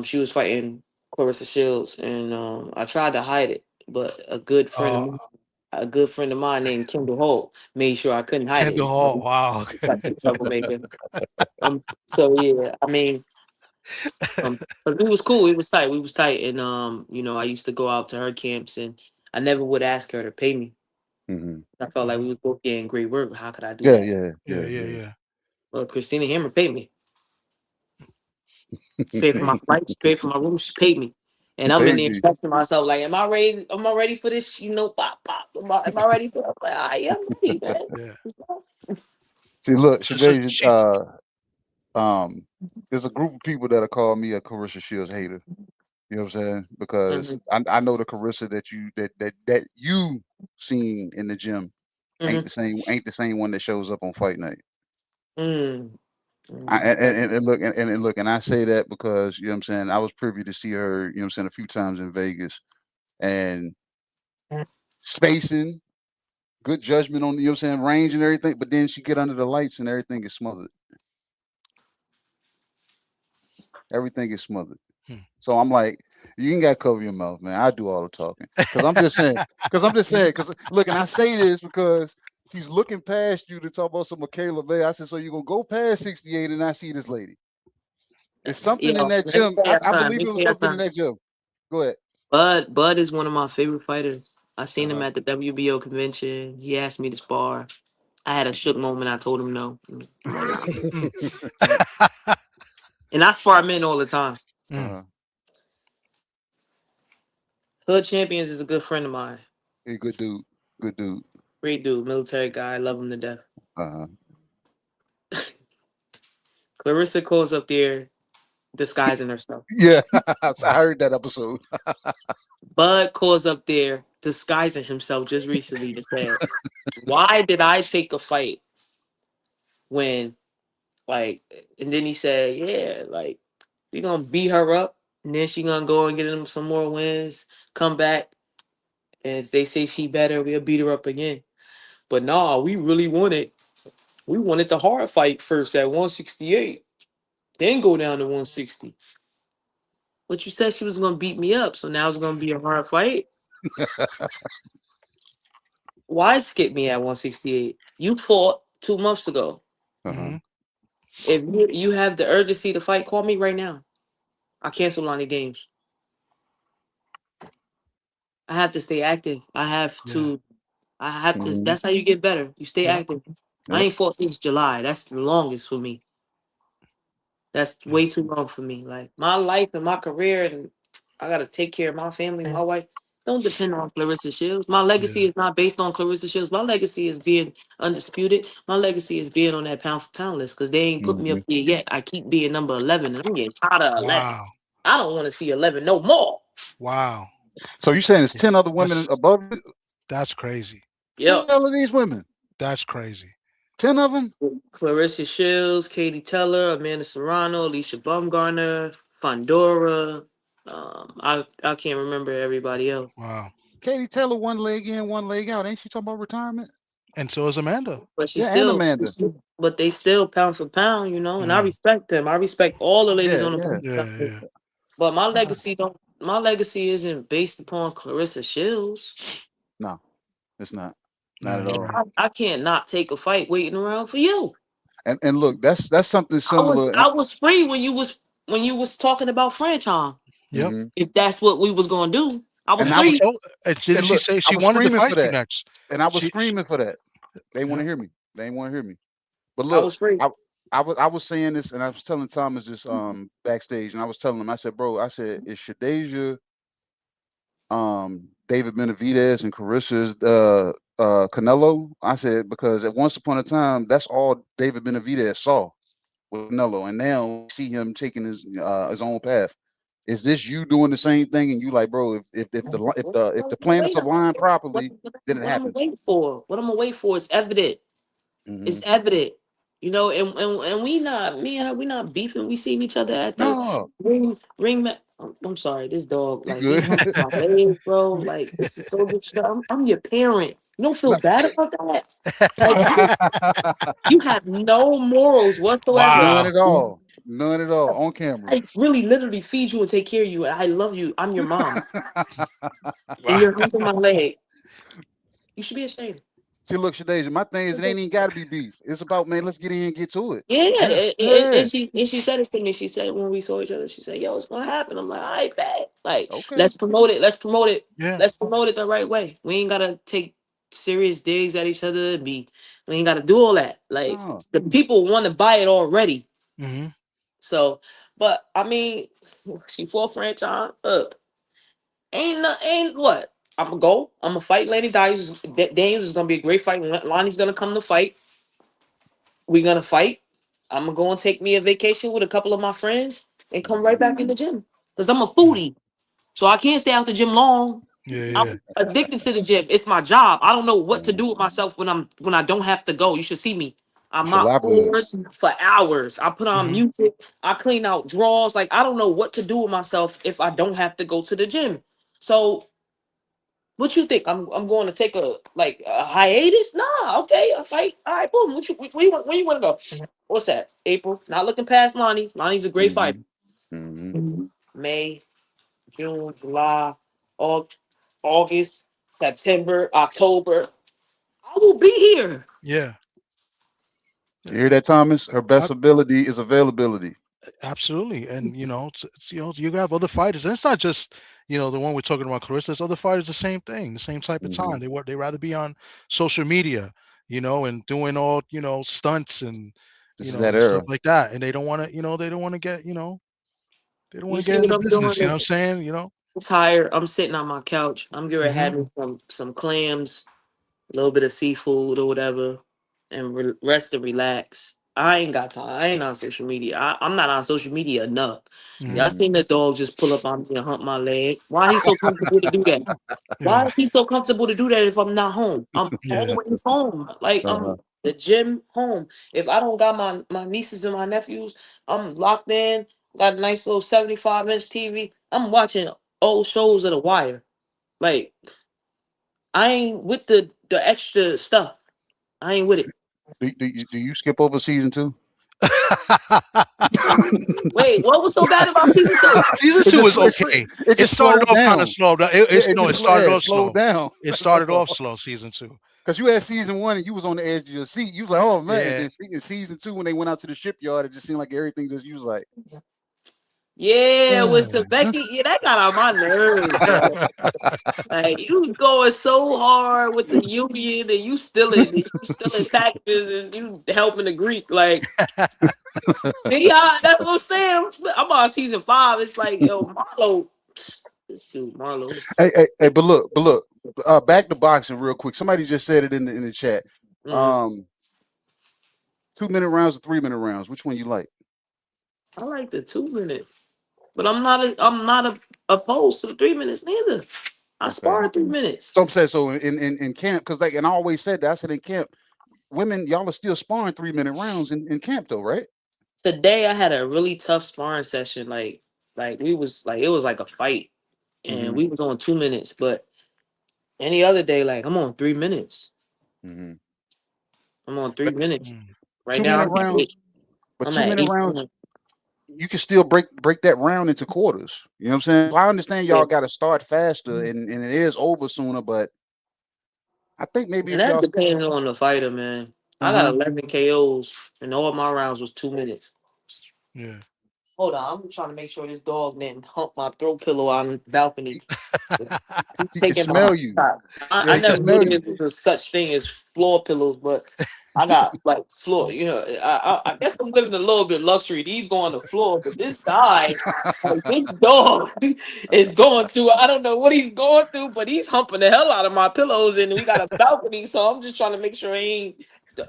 She was fighting Clarissa Shields, and I tried to hide it, but a good friend of mine named Kendall Holt made sure I couldn't hide it. Kendall Hall. Wow. Like a troublemaker. So yeah, I mean, but it was cool. It was tight. We was tight, and I used to go out to her camps, and I never would ask her to pay me. I felt like we was both getting great work. How could I do that? Yeah. Well, Christina Hammer paid me. She paid for my flights, she paid for my room, she paid me. And I'm in there testing myself, like, am I ready? Am I ready for this? Pop, pop. Am I ready for it? Like, I am ready, man. Yeah. See, look, So Shadasia, there's a group of people that'll call me a Carissa Shields hater. You know what I'm saying? Because I know the Carissa that you seen in the gym ain't the same one that shows up on fight night. And I say that because you know what I'm saying, I was privy to see her, you know what I'm saying, a few times in Vegas, and spacing, good judgment on, you know what I'm saying, range and everything, but then she get under the lights and everything is smothered. Everything is smothered. So I'm like, you ain't got to cover your mouth, man. I do all the talking. Because I'm just saying, because look, and I say this because she's looking past you to talk about some Michaela Bay. I said, so you're going to go past 68 and I see this lady. It's something in that gym. I believe it was something in that gym. Go ahead. Bud is one of my favorite fighters. I seen him at the WBO convention. He asked me to spar. I had a shook moment. I told him no. I'm like, nah. And I spar men all the time. Hood Champions is a good friend of mine. Hey, good dude. Good dude. Great dude. Military guy. I love him to death. Clarissa calls up there disguising herself. Yeah, I heard that episode. Bud calls up there disguising himself just recently to say, why did I take a fight when, like, and then he said, yeah, like, we gonna beat her up, and then she gonna go and get him some more wins, come back, and if they say she better, we'll beat her up again. But nah, we wanted the hard fight first at 168, then go down to 160. But you said she was gonna beat me up, so now it's gonna be a hard fight. Why skip me at 168? You fought 2 months ago. If you have the urgency to fight, call me right now. I cancel Lonnie games. I have to stay active. I have to. That's how you get better. You stay active. I ain't fought since July. That's the longest for me. That's way too long for me. Like, my life and my career, and I gotta take care of my family, my wife. Don't depend on Clarissa Shields. My legacy is not based on Clarissa Shields. My legacy is being undisputed. My legacy is being on that pound for pound list because they ain't put me up there yet. I keep being number 11, and I'm getting tired of 11. Wow. I don't want to see 11 no more. Wow. So you saying it's 10 other women above it? That's crazy. Yeah. Who the hell are these women? That's crazy. 10 of them? Clarissa Shields, Katie Teller, Amanda Serrano, Alicia Baumgartner, Fondora. I can't remember everybody else. Wow. Katie Taylor, one leg in, one leg out. Ain't she talking about retirement? And so is Amanda. But she's Yeah, still, and Amanda. but they still pound for pound, and I respect them. I respect all the ladies on the pound. Yeah. But my legacy isn't based upon Clarissa Shields. No, it's not. Not at all. I can't not take a fight waiting around for you. And look, that's something similar. I was free when you was talking about Franchón. Yep. If that's what we was gonna do, I was free. Didn't she say she wanted to fight you next? And I was screaming for that. They want to hear me. They ain't want to hear me. But look, I was free. I was saying this, and I was telling Thomas this backstage, and I was telling him, I said, bro, I said, is Shadasia, David Benavidez, and Carissa's Canelo? I said, because at once upon a time, that's all David Benavidez saw with Canelo, and now we see him taking his own path. Is this you doing the same thing? And you like, bro, if the planets align properly, then it happens. What I'm gonna wait for is evident. It's evident, and we not beefing. We seen each other at the ring. I'm sorry, this dog, like, he's humping my legs, bro. Like, this is so disrespectful. I'm your parent. You don't feel bad about that? Like you have no morals whatsoever. None at all. None at all on camera. I really literally feed you and take care of you. And I love you. I'm your mom. And Wow. you're humping my leg. You should be ashamed. See, look, Shadasia, my thing is it ain't even got to be beef. It's about, man, let's get in and get to it. Yeah, Yeah. and she said this to me. She said when we saw each other, she said, "Yo, it's gonna happen." I'm like, "All right, bet. Like, Okay. let's promote it. Let's promote it. Yeah. Let's promote it the right way. We ain't gotta take serious digs at each other. And we ain't gotta do all that. Like, No. the people want to buy it already. Mm-hmm. So, but I mean, she fought Franchón. Look, ain't what. I'm gonna go. I'm gonna fight Lady Dice. Dames is gonna be a great fight. Lonnie's gonna come to fight. We're gonna fight. I'm gonna go and take me a vacation with a couple of my friends and come right back in the gym. Because I'm a foodie. So I can't stay out the gym long. Yeah. I'm addicted to the gym. It's my job. I don't know what to do with myself when I don't have to go. You should see me. I'm out Collaborative. floors for hours. I put on Mhm. music. I clean out drawers. Like I don't know what to do with myself if I don't have to go to the gym. So what you think? I'm going to take a hiatus? Nah, okay, a fight. All right, boom. Where you want to go? What's that? April. Not looking past Lonnie. Lonnie's a great fighter. May, June, July, August, September, October. I will be here. Yeah. You hear that, Thomas? Her best ability is availability. Absolutely, and it's, you have other fighters, and it's not just the one we're talking about, Clarissa. There's other fighters, the same thing, the same type of time. They rather be on social media, and doing all stunts and This is that and stuff era. like that, and they don't want to they don't want to get they don't You want to see get in what the I'm doing? business. You know what I'm saying? I'm tired. I'm sitting on my couch. I'm getting ready to have Mhm. me some clams, a little bit of seafood or whatever, and rest and relax. I ain't got time. I ain't on social media. I'm not on social media enough. Y'all seen the dog just pull up on me and hump my leg. Why he so comfortable to do that? Why Yeah. is he so comfortable to do that if I'm not home? I'm Yeah. always home. Like I'm the gym home. If I don't got my nieces and my nephews, I'm locked in. Got a nice little 75-inch TV. I'm watching old shows of The Wire. Like I ain't with the extra stuff. I ain't with it. Do you skip over season 2? Wait, what was so bad about season 2? Season It 2 just was okay. it It just started slowed off kind of down. slow. It started off slow. slowed down. It started off slow. Season 2. Because you had season 1 and you was on the edge of your seat. You was like, oh man. Yeah. And then in season 2, when they went out to the shipyard, it just seemed like everything you was like. Yeah, with Becky, yeah, that got on my nerves, bro. Like you going so hard with the union and you stealing packages and you helping the Greek. Like, see, that's what I'm saying. I'm on season 5. It's like, yo, Marlo, this dude, Marlo. Hey, but look, back to boxing real quick. Somebody just said it in the chat. 2-minute rounds or 3-minute rounds? Which one you like? I like the 2 minutes, but I'm not opposed to the 3 minutes neither. I spar 3 minutes. So I'm saying, so in camp, because and I always said that. I said in camp, women, y'all are still sparring 3-minute rounds in camp though, right? Today I had a really tough sparring session. Like we was like it was like a fight, and we was on 2 minutes. But any other day, like I'm on 3 minutes. I'm on 3 minutes right now. 2-minute rounds, but I'm at 2-minute 8. rounds, you can still break that round into quarters. You know what I'm saying? I understand y'all got to start faster, and it is over sooner, but I think maybe And if that y'all depends on the fighter, man. I got 11 KOs, and all my rounds was 2 minutes. Yeah. Hold on, I'm trying to make sure this dog didn't hump my throw pillow on the balcony. He's he can taking my smell you. I He can never knew smell you. there was such thing as floor pillows, but I got like floor. I guess I'm living a little bit luxury. These go on the floor, but this guy, like, this dog, is going through. I don't know what he's going through, but he's humping the hell out of my pillows, and we got a balcony, so I'm just trying to make sure he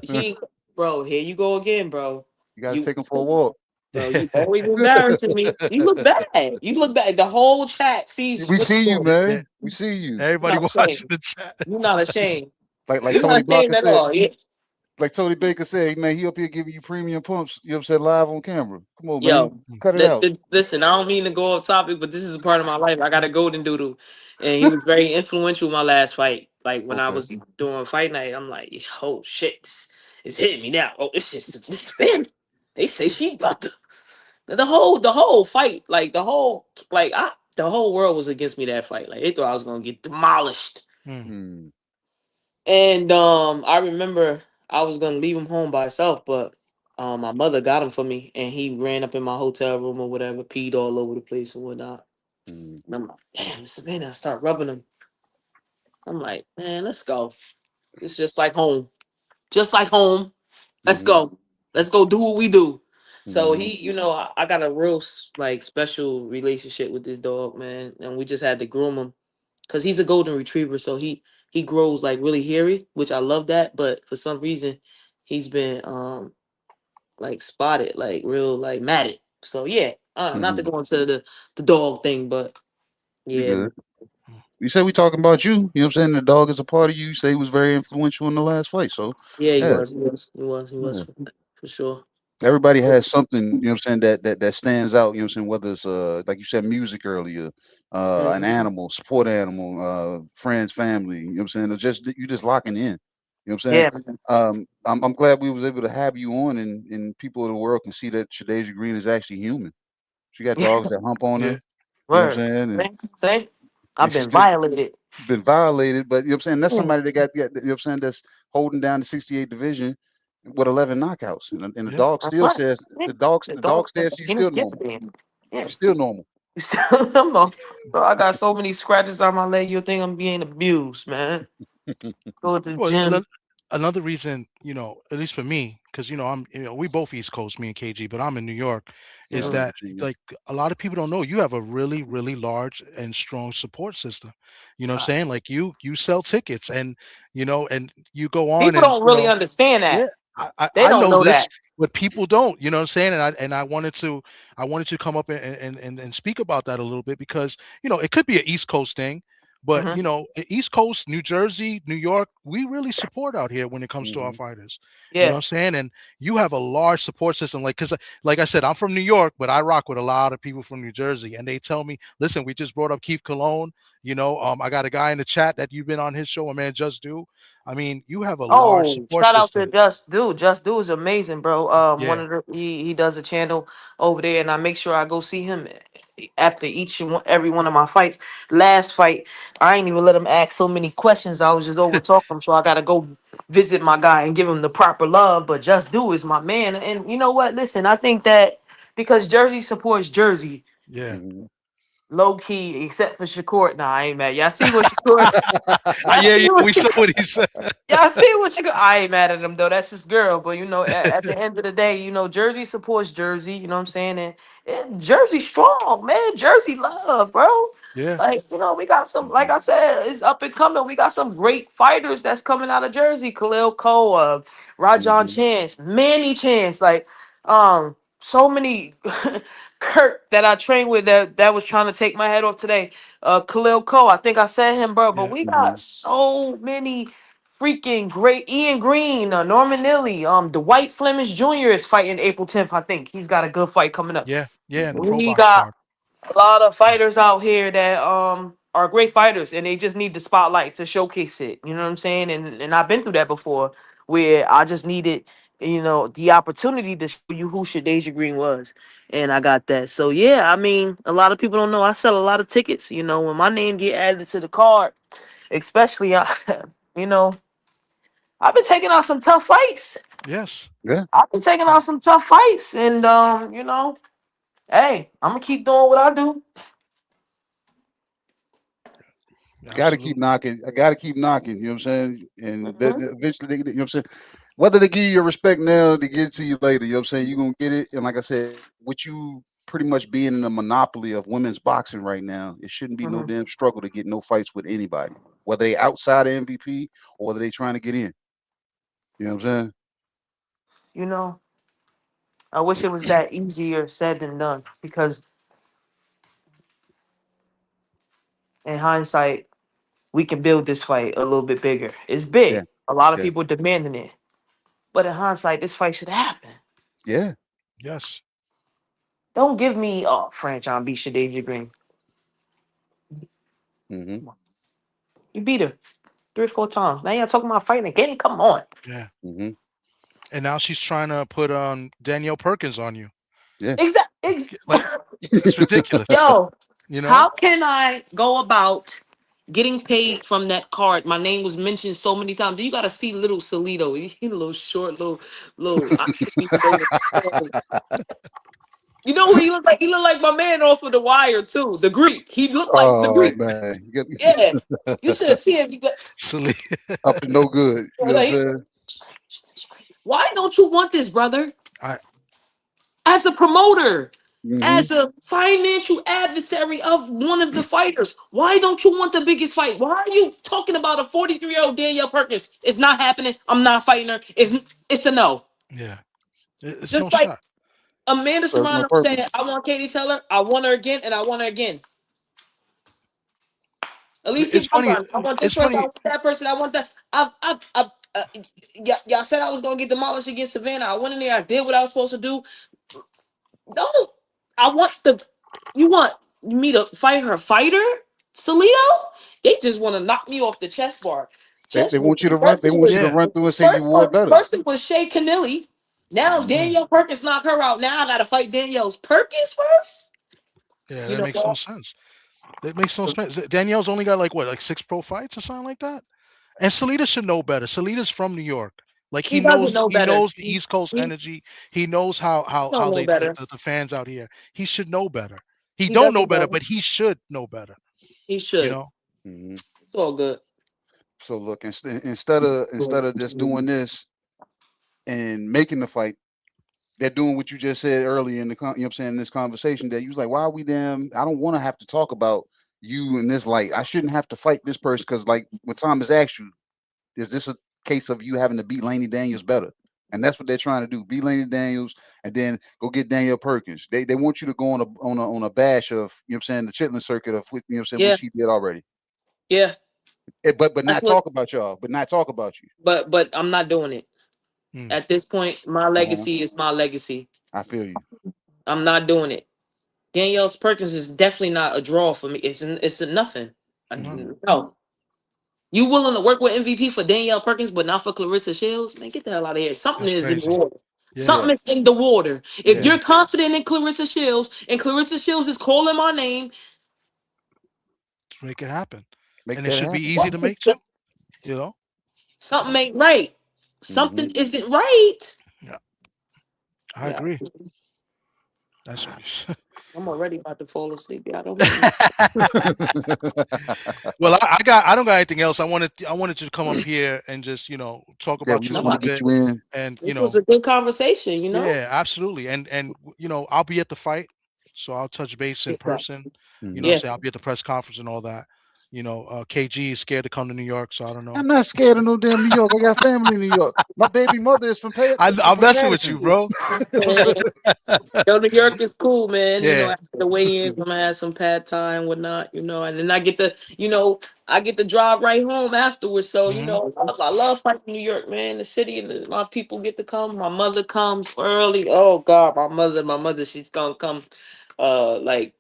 ain't. Bro, here you go again, bro. You got to take him for a walk. Bro, you always embarrassing me. You look bad. You look bad. The whole chat sees We what see you, you're doing. man. We see you. Everybody You're not watching ashamed. the chat. You're not ashamed. Like You're Tony not ashamed Barker at said. all. Yeah. Like Tony Baker said, man, he up here giving you premium pumps. You know what I'm saying, live on camera. Come on, Yo, man, cut it out. listen, I don't mean to go off topic, but this is a part of my life. I got a golden doodle, and he was very influential in my last fight. Like when I was doing fight night, I'm like, oh shit, it's hitting me now. Oh, this spin. They say she about to the whole fight, like the whole world was against me that fight. Like they thought I was gonna get demolished. Mm. And I remember I was gonna leave him home by himself, but my mother got him for me, and he ran up in my hotel room or whatever, peed all over the place and whatnot. Mm. And I'm like, damn, Mr. Man, I start rubbing him. I'm like, man, let's go. It's just like home. Just like home. Let's go. Let's go do what we do. So he, I got a real like special relationship with this dog, man, and we just had to groom him because he's a golden retriever, so he grows like really hairy, which I love that. But for some reason, he's been like spotted, like real like matted. So yeah, not to go into the dog thing, but You yeah, good? You say we talking about you. You know what I'm saying? The dog is a part of you. You say he was very influential in the last fight. So yeah, he yeah, was, yeah. for sure. Everybody has something, you know what I'm saying, that stands out, you know what I'm saying, whether it's like you said, music earlier, an Mhm. animal, support animal, friends, family, you know what I'm saying? It's just you just locking in. You know what I'm saying? Yeah, man. I'm glad we was able to have you on and people of the world can see that Shadasia Green is actually human. She got Yeah. dogs that hump on her, Yeah. you know what I'm Words. saying? Say, And I've she's been still violated. been violated, but you know what I'm saying? That's Yeah, somebody that got, you know what I'm saying, that's holding down the 68 division with 11 knockouts. And the Yeah. dog that's still right. says, Yeah. The the dog dog said says that she's he was still normal. yesterday. Yeah. She's still normal. I'm not, bro, I got so many scratches on my leg. You think I'm being abused, man? Go to the Well, gym. another reason, at least for me, because we both East Coast, me and KG, but I'm in New York, is I'm in Mhm. that Virginia. like a lot of people don't know you have a really, really large and strong support system. You know what I'm saying? Like you sell tickets and and you go on People and don't really understand yeah, that. They I don't know know this, that. but people don't. You know what I'm saying? And I wanted to come up and speak about that a little bit because it could be an East Coast thing, but Hmm. East Coast, New Jersey, New York, we really support out here when it comes to our fighters. You know what Yeah. I'm saying? And you have a large support system, because like I said, I'm from New York, but I rock with a lot of people from New Jersey, and they tell me, listen, we just brought up Keith Cologne. I got a guy in the chat that you've been on his show, a man Just Do. I mean, you have a large Oh, support shout out to system. Just Do. Just Do is amazing, bro. One Yeah. of he does a channel over there, and I make sure I go see him after every one of my fights. Last fight, I ain't even let him ask so many questions. I was just over talking him, so I gotta go visit my guy and give him the proper love. But Just Do is my man, and you know what? Listen, I think that because Jersey supports Jersey, Yeah. low key, except for Shakur. Nah, I ain't mad. Y'all see what Shakur? Y'all Yeah, see yeah, what we saw Shakur? what he said. Y'all see what you go? I ain't mad at him though. That's his girl. But at the end of the day, Jersey supports Jersey. You know what I'm saying? And Jersey strong, man. Jersey love, bro. Yeah. Like, we got some, like I said, it's up and coming. We got some great fighters that's coming out of Jersey. Khalil Cole, Rajon Chance, Manny Chance, like, so many Kurt that I trained with that was trying to take my head off today. Khalil Cole, I think I said him, bro. But Yeah. we got so many freaking great Ian Green, Norman Nilly, Dwight Fleming Jr. is fighting April 10th. I think he's got a good fight coming up. Yeah. Yeah. And the Pro We Box got card. a lot of fighters out here that are great fighters, and they just need the spotlight to showcase it. You know what I'm saying? And I've been through that before, where I just needed the opportunity to show you who Shadasia Green was, and I got that. So yeah, I mean, a lot of people don't know I sell a lot of tickets. When my name get added to the card, especially you know. I've been taking out some tough fights. Yes. Yeah. I've been taking out some tough fights, and hey, I'm gonna keep doing what I do. Got to keep Absolutely. knocking. I got to keep knocking. You know what I'm saying? And Mhm. eventually, you know what I'm saying? Whether they give you your respect now, they give it to you later. You know what I'm saying? You're going to get it. And like I said, with you pretty much being in a monopoly of women's boxing right now, it shouldn't be no Mhm. damn struggle to get no fights with anybody, whether they outside of MVP or whether they trying to get in. You know what I'm saying? You know, I wish it was that easier said than done because in hindsight, we can build this fight a little bit bigger. It's Yeah. big. A lot of Yeah. people demanding it, but in hindsight, this fight should happen. Yeah. Yes. Don't give me Franchon beat Shadasia Green. Mm-hmm. You beat her. 3 or 4 times. Now y'all talking about fighting again? Come on. Yeah. Mm-hmm. And now she's trying to put Danielle Perkins on you. Yeah. Like it's ridiculous. Yo, You know? how can I go about getting paid from that card? My name was mentioned so many times. You got to see little Salito. He a little short, little. I can't even know the- You know who he looked like? He looked like my man off of The Wire too. The Greek. He looked like the Oh Greek. man, Yeah, you should see him. up to no good. You know what I'm saying? Why don't you want this, brother? I As a promoter, Mhm. as a financial adversary of one of the fighters, why don't you want the biggest fight? Why are you talking about a 43-year-old Danielle Perkins? It's not happening. I'm not fighting her. It's a no. Yeah. It's no Just like shot. Amanda Serves no Serrano saying, purpose. I want Katie Taylor. I want her again, and I want her again. Alicia, It's funny. I want this It's person. I funny. want that person. I want that. Y'all said I was gonna get demolished against Savannah. I went in there. I did what I was supposed to do. No, I want you want me to fight her fighter, Salito? They just want to knock me off the chess bar. They want you to run. They want you to run through and say you war better. First it was Shay Canelli. Now Danielle Perkins knocked her out. Now I gotta fight Danielle's Perkins first. Yeah, You that know makes no what? sense. That makes no sense. Danielle's only got like 6 pro fights or something like that. And Salita should know better. Salita's from New York. Like He doesn't know he better. knows the East Coast energy. He knows how Don't know they better. the fans out here. He should know better. He He don't know doesn't better, know. but he should know better. He You should. know? Mhm. It's all good. So look, instead of just doing this and making the fight, they're doing what you just said earlier in the you know what I'm saying, in this conversation, that you was like, why are we damn? I don't want to have to talk about you in this light. I shouldn't have to fight this person because, like, when Thomas asked you, is this a case of you having to beat Laney Daniels better? And that's what they're trying to do: beat Laney Daniels and then go get Danielle Perkins. They want you to go on a bash of, you know what I'm saying, the Chitlin circuit of, you know what I'm saying, Yeah. what she did already. Yeah. But That's not what. talk about y'all. But not talk about you. But I'm not doing it. At this point, my Uh-huh. legacy is my legacy. I feel you. I'm not doing it. Danielle Perkins is definitely not a draw for me. It's a nothing. No. You willing to work with MVP for Danielle Perkins, but not for Clarissa Shields? Man, get the hell out of here. Something That's is in the crazy. water. Yeah. Something is in the water. If Yeah. you're confident in Clarissa Shields and Clarissa Shields is calling my name, To make it happen. Make And it that should be happen. easy to make too. You know? something ain't right. Something isn't right. Yeah. I Yeah. agree. That's I'm already about to fall asleep. Yeah, I don't. Well, I don't got anything else. I wanted to come up here and just, you know, talk Yeah, about we you just a want little to get bit. you in. And you This know, was a good conversation, you know? yeah, absolutely. And you know, I'll be at the fight, so I'll touch base in person. You know, Yeah. say I'll be at the press conference and all that. You know, KG is scared to come to New York, so I don't know. I'm not scared of no damn New York. I got family in New York. My baby mother is from I'm messing with you, bro. Yo, New York is cool, man. You know, Yeah. after the weigh-in, I'm gonna have some pad thai and whatnot, you know, and then I get to drive right home afterwards. So, you know, I love fighting New York, man. The city and my people get to come. My mother comes early. Oh God, my mother, she's gonna come like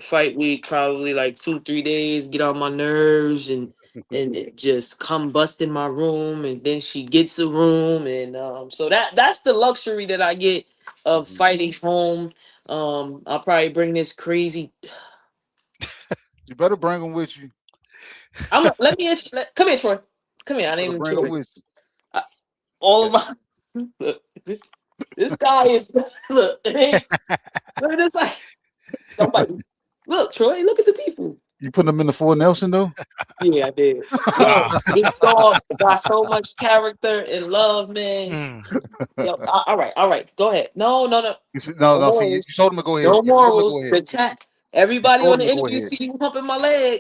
fight week, probably like 2-3 days, get on my nerves and it just come bust in my room, and then she gets a room, and so that's the luxury that I get of fighting home. I'll probably bring this crazy. You better bring them with you. Let me come here, Troy. Come here. I Better didn't bring them with you. all of my. Look, this guy is look. It ain't, look at this. Like, somebody. Look, Troy. Look at the people. You putting them in the Fort Nelson though? Yeah, I did. Yo, this dog got so much character and love, man. Yo, all right. Go ahead. No. You said, no. See, you told him to go ahead. No You told him to morals. go ahead. The chat. You Everybody told on him the to go interview ahead. see you humping my leg.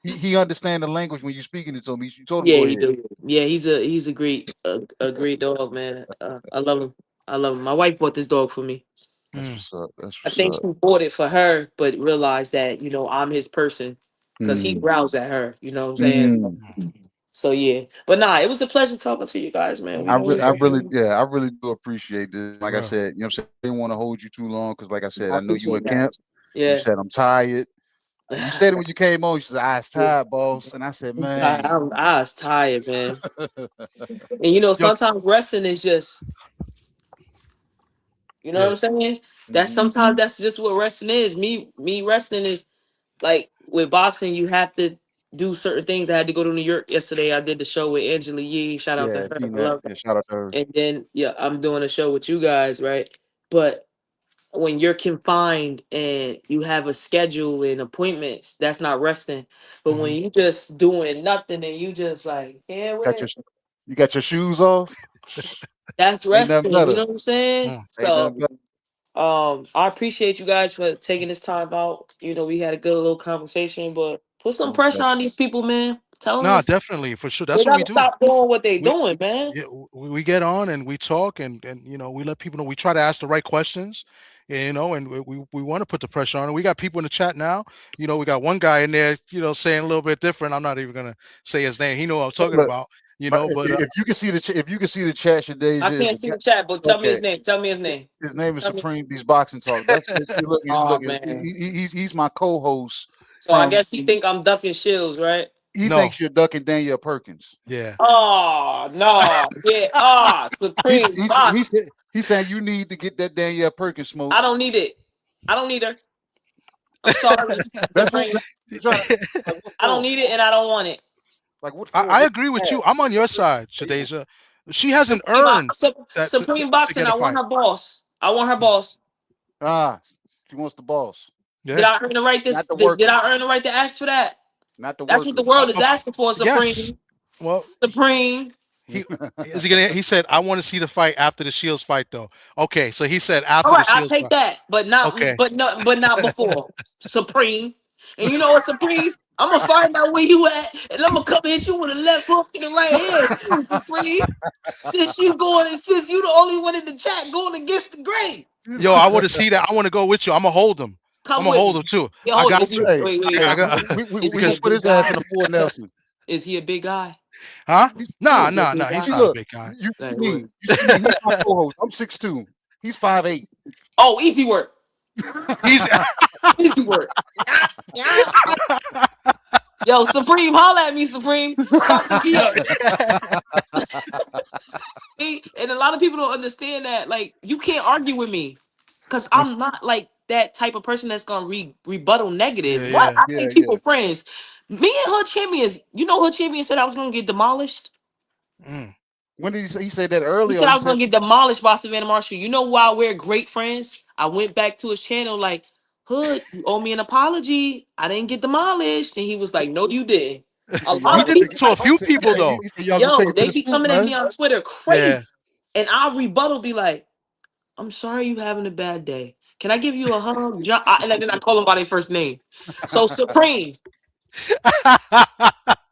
He understand the language when you're speaking it to him. You told him Yeah, to go he ahead. do. Yeah, he's a great dog, man. I love him. I love him. My wife bought this dog for me. That's what's up. That's I what's think up. she bought it for her, but realized that I'm his person because he Mm. growls at her. You know what I'm saying? So yeah, but nah, it was a pleasure talking to you guys, man. I really do appreciate this. Like I said, you know what I'm saying? I didn't want to hold you too long because, like I said, I I know you in appreciate that. camp. Yeah. You said I'm tired. You said it when you came on. You said, "I was tired, boss," and I said, I'm tired. "Man." I was tired, man. And you know, Yo, sometimes wrestling is just, you know what yeah. I'm saying? That's sometimes that's just what wrestling is. Me wrestling is like with boxing, you have to do certain things. I had to go to New York yesterday. I did the show with Angela Yee. Shout out to Yeah, her. seen I that. love Yeah, her. shout out to her. And then yeah, I'm doing a show with you guys, right? But when you're confined and you have a schedule and appointments, that's not resting. But when you just doing nothing and you just like, yeah, Got your whatever, you got your shoes off. that's Ain't nothing resting. You better. know what I'm saying? Ain't So nothing better. I appreciate you guys for taking this time out. You know, we had a good little conversation, but put some Most pressure definitely. on these people, man. Tell them Nah, this, definitely for sure. they That's what we gotta do. stop doing what they We doing, man. Yeah, we get on and we talk and you know we let people know we try to ask the right questions, you know, and we want to put the pressure on. And we got people in the chat now. You know, we got one guy in there, you know, saying a little bit different. I'm not even gonna say his name. He know what I'm talking Look, about. You know, but if you can see if you can see the chat, I Shadasia is can't see the chat, but tell me okay. his name. Tell me his name. His name is Tell me. Supreme Beast Boxing Talk. That's look, Oh look. man. He's my co-host So I from. guess he think I'm ducking shills, right? He no, thinks you're ducking Danielle Perkins. yeah. Oh no, yeah. Supreme box. He's saying you need to get that Danielle Perkins smoke. I don't need it. I don't need her. I'm sorry, That's what Supreme. we're trying to. Like, what I don't for? need it and I don't want it. Like what for? I What agree with for? you. I'm on your side, Shadeja. She hasn't Supreme, earned that Supreme to boxing. get a I want fight. her boss. I want her boss. She wants the boss, Did Yeah. I earn the right? not the Did worker, I earn the right to ask for that? not the That's what the worker. world is asking for, Yes. Supreme. Well, Supreme. he is he gonna. He said, "I want to see the fight after the Shields fight, though." Okay, so he said All after the right, I'll Shields take fight. that, Okay. but not before. Supreme. And you know what, Supreme? I'm gonna find out where you at, and I'm gonna come hit you with a left hook in the right hand, too, Supreme. Since you the only one in the chat going against the grain. Yo, I want to see that. I want to go with you. I'm gonna hold him. I'm Come gonna with hold me. him too. Yeah, I hold got is he, to. wait, I stop. got Is We he a gonna put big his ass guy? in a Ford Nelson. Is he a big guy? huh? Nah, Is he a nah, big nah. He's guy? See, not a look, big guy. you see Like, me. what? You see me. He's my co-host. I'm 6'2". He's 5'8". Oh, easy work. He's Easy work. Yeah. Yo, Supreme, holla at me, Supreme. Start the BS. See? And a lot of people don't understand that. Like, you can't argue with me. Because I'm not like that type of person that's gonna rebuttal negative. yeah, What? yeah. I Yeah, make yeah. people friends. Me and her champions, you know her champion said I was gonna get demolished. Mm. When did he say? He said that He earlier. said Or I he was said, gonna get demolished by Savannah Marshall. You know why we're great friends? I went back to his channel like, Hood, you owe me an apology. I didn't get demolished. And he was like, no, you didn't. he A said y'all He lot of gonna did take that it. people to a like, few people though. He said y'all gonna take yo, it to they the be swoop, coming at man. me on Twitter Yeah. crazy. And I'll rebuttal be like, I'm sorry you having a bad day. Can I give you a hug? And then I call them by their first name. So Supreme,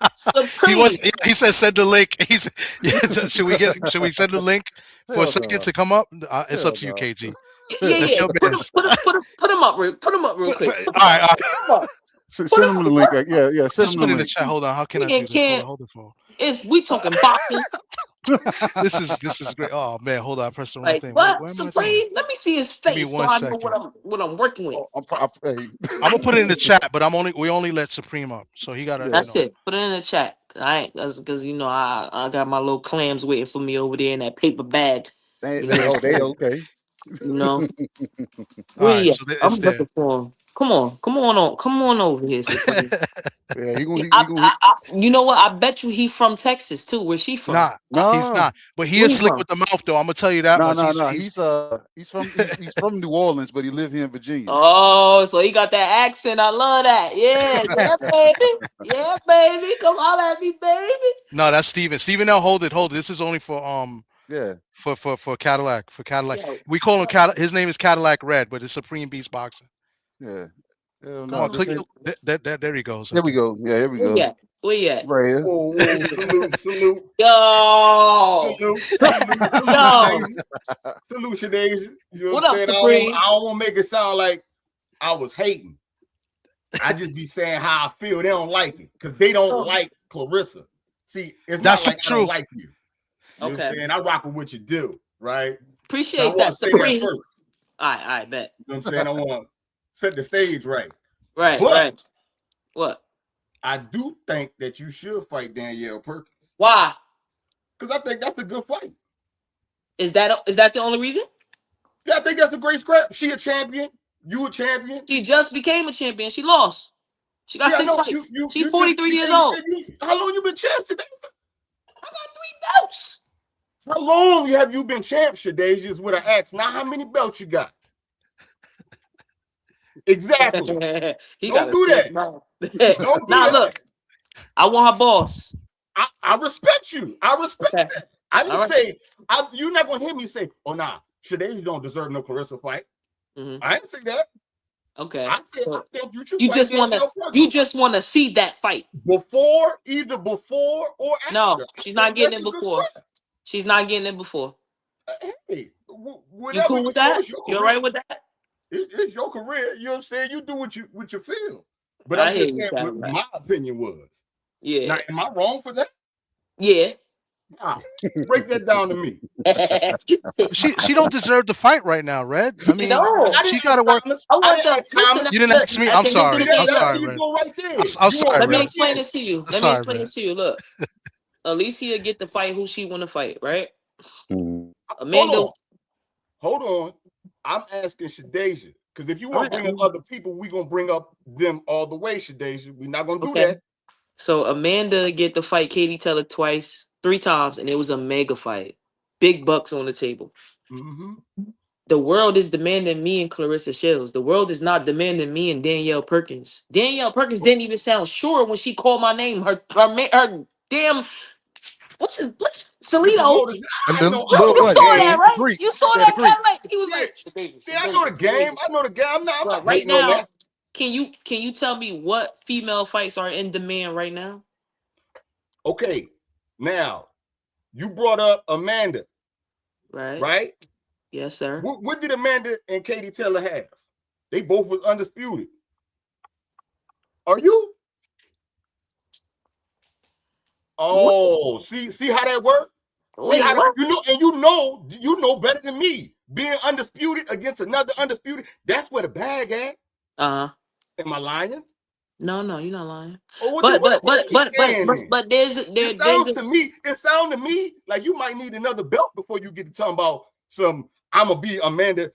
He Supreme. wants. He said, "Send the link." He's. Yeah, should we get? Should we send the link for a Hell second no. to come up? It's up Hell to you, no. KG. Yeah, That's yeah. your man's. Put him up real quick. Put him All right, up. all right. Put him up. Put Send him him up. the link. Yeah, yeah. Send Let's him the put it in the link. chat. Hold on. How can I We do this? Hold on. can't. Hold the phone. We talking boxing. This is great. Oh man, hold on. I pressed the wrong Like thing. What what? am I doing? Supreme? Let me see his Give me face so 1 I know second. what I'm working with. Hey. I'm gonna put it in the chat, but we only let Supreme up, so he gotta, Yeah. you That's know. it. Put it in the chat. I ain't because you know I got my little clams waiting for me over there in that paper bag. You know what I'm They saying? okay. You know All where right, he at? so I'm it's there. looking for him. Come on over here, Supreme. Yeah, he gonna You know what? I bet you he from Texas too. Where's she from? Nah, he's no. not. But he Where is he slick from? with the mouth, though. I'm gonna tell you that No, much. no, no. He's He's from New Orleans, but he live here in Virginia. Oh, so he got that accent. I love that. Yeah, yeah, baby. Yeah, baby. Come holler at me, baby. No, that's Steven. Steven L. Hold it. This is only for Yeah. for Cadillac. For Cadillac. Yo, We call him his name is Cadillac Red, but it's Supreme Beast Boxing. Yeah. Hell Come no. on, This click ain't. there he goes. Here we Okay. go. Yeah, here we where you go. at? Where you at? Right here. Whoa, whoa, salute. Yo, Salute, yo. Shadasia. Salute, Shadasia. You know what What I'm up, saying? Supreme? I don't want to make it sound like I was hating. I just be saying how I feel. They don't like it because they don't like Clarissa. See, it's That's not so like I don't true. like you. You know what I'm Okay. saying? I rock with what you do, right? So I Appreciate want that, to say that Supreme. first. All right, bet. You know what I'm saying? I want to set the stage right. Right, But right. What? I do think that you should fight Danielle Perkins. Why? Because I think that's a good fight. Is that the only reason? Yeah, I think that's a great scrap. She a champion. You a champion. She just became a champion. She lost. She got 6 fights. She's 43 years old. How long you been champ today? I got 3 belts. How long have you been champ, Shadasia? Is what I asked. Now, how many belts you got? Exactly. He Don't do that. Don't do that. Look, I want her boss. I respect you. I respect that. I didn't Right. say you're not gonna hear me say, "Oh, nah, Shadasia don't deserve no Clarissa fight." I didn't say that. Okay. I said I think you should. You just want to see that fight either before or after. No, she's not getting it before. She's not getting it before. Hey, you cool with that? You all right with that? It's your career. You know what I'm saying? You do what you feel. But I I'm hear just you, saying what my opinion was. Yeah. Now, am I wrong for that? Yeah. Nah, break that down to me. She don't deserve the fight right now, Red. I mean, she got to work. You didn't ask me. I'm sorry. I'm sorry, Red. I'm sorry, Let me Red. explain this to you. Let me explain this to you. Look, Alicia get to fight who she want to fight, right? Amanda. Hold on. I'm asking Shadasia. Because if you want to bring up other people, we're going to bring up them all the way, Shadasia. We're not going to do that. So Amanda get to fight Katie Taylor 3 times, and it was a mega fight. Big bucks on the table. The world is demanding me and Clarissa Shields. The world is not demanding me and Danielle Perkins. Danielle Perkins didn't even sound sure when she called my name. Her damn what's Salito? You saw that, right? You saw that Cadillac. He was like, yeah, I know the game. I know the game. I'm not right now. Can you tell me what female fights are in demand right now? Okay, now you brought up Amanda, right? Yes, sir. What did Amanda and Katie Taylor have? They both was undisputed. Are you? Oh, see how that worked? Wait, you know better than me. Being undisputed against another undisputed, that's where the bag at. Am I lying? No, you're not lying. Oh, but there's it sounds to me like you might need another belt before you get to talking about some. I'm gonna be Amanda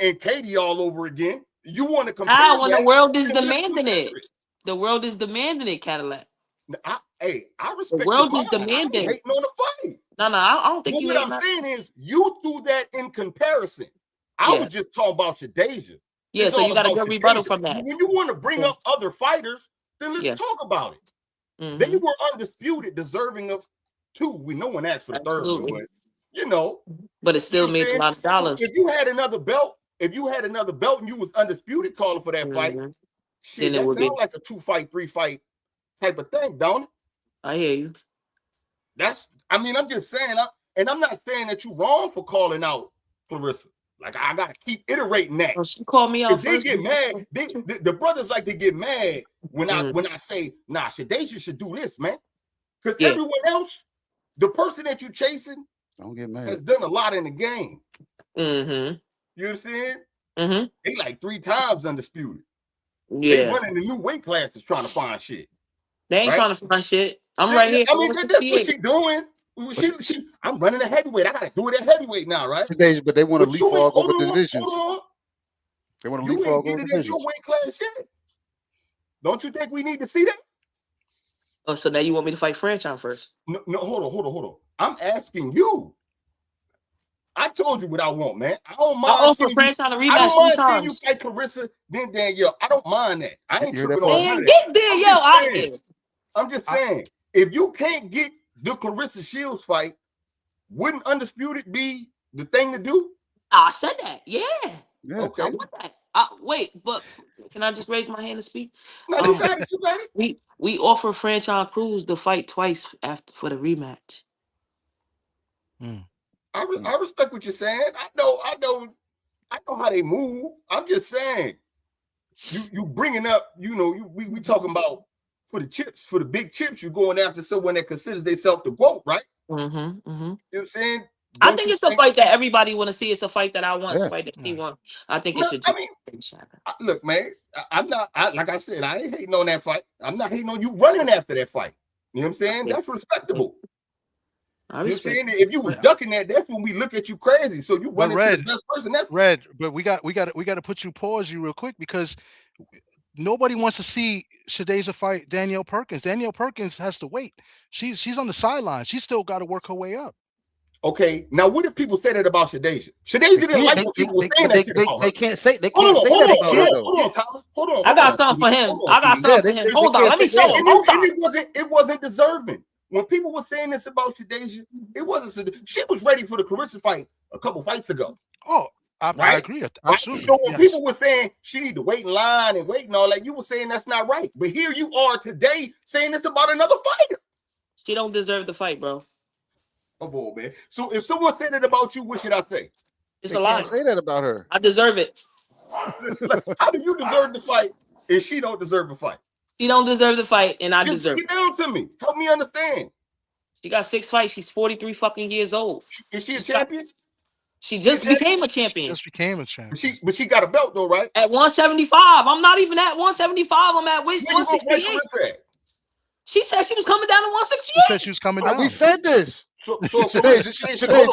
and Katie all over again. You want to compare? When the world is demanding it. The world is demanding it, Cadillac. I respect the world is demanding. I ain't hating on the fight. No, I don't think you. What I'm saying is, you threw that in comparison. I was just talking about Shadasia. Yeah, so you got a good rebuttal from that. When you want to bring up other fighters, then let's talk about it. They were undisputed, deserving of 2. No one asked for the third one, but you know. But it still means a lot of dollars. If you had another belt, and you was undisputed calling for that fight, shit, that sounds like a 2-fight, 3-fight type of thing, don't it? I hear you. I'm just saying, and I'm not saying that you're wrong for calling out Clarissa. Like, I gotta keep iterating that. Well, she called me out. They get mad. The brothers like to get mad when I say, nah, Shadasia should do this, man. Because everyone else, the person that you're chasing, don't get mad, has done a lot in the game. You know what I'm saying? They like 3 times undisputed. They running the new weight classes trying to find shit. They ain't trying to find shit. I'm right here. I mean, that's what she doing. I'm running a heavyweight. I gotta do it at heavyweight now, right? But they want to leapfrog over divisions. They want to leapfrog over divisions. Your weight class yet? Don't you think we need to see that? Oh, so now you want me to fight Franchón first? No, hold on. I'm asking you. I told you what I want, man. I don't mind. I offer Franchón a rematch. I don't mind seeing you fight Clarissa, then Danielle. I don't mind that. I ain't tripping on that. Get Danielle out of here. I'm just saying, if you can't get the Clarissa Shields fight, wouldn't undisputed be the thing to do? I said that. Yeah. Okay. I want that. Wait, but can I just raise my hand to speak? No, you got it. We offer Franchón Crews to fight twice for the rematch. I respect what you're saying. I know how they move. I'm just saying, you bringing up, we talking about for the chips, for the big chips, you're going after someone that considers themselves the GOAT, right? You know what I'm saying? I think it's a fight that everybody want to see. It's a fight that I want. It's a Yeah. fight that he want. I think it Look, should I just. mean, look, man. I'm not. Like I said, I ain't hating on that fight. I'm not hating on you running after that fight. You know what I'm saying? That's respectable. You know what I'm saying? If you was ducking that, that's when we look at you crazy. So you But running to the best person. That's Red, but we got to put you pause you real quick because nobody wants to see Shadasia fight Danielle Perkins. Danielle Perkins has to wait. She's on the sideline. She's still got to work her way up. okay. Now, what if people say that about Shadasia? Shadasia didn't like what people were saying that shit about her. They can't say that Hold about her, though. hold on, Thomas. Hold on. I got something for him. I got something for him. Hold on, let me show him. Hold on. It wasn't deserving. When people were saying this about Shadasia, it wasn't. She was ready for the Clarissa fight a couple fights ago. Oh, I agree. Absolutely. So when people were saying she need to wait in line and wait and all that, you were saying that's not right. But here you are today saying this about another fighter. She don't deserve the fight, bro. Oh boy, man. So if someone said it about you, what should I say? It's a lie. Say that about her. I deserve it. How do you deserve the fight if she don't deserve the fight? She don't deserve the fight, and I deserve Get it. down to me. Help me understand. She got 6 fights. She's 43 fucking years old. Is she a champion? She just became a champion. Just became a champion. But she got a belt though, right? At 175. I'm not even at 175. I'm at 168. She said she was coming down to 168. She said she was coming down. We said this. So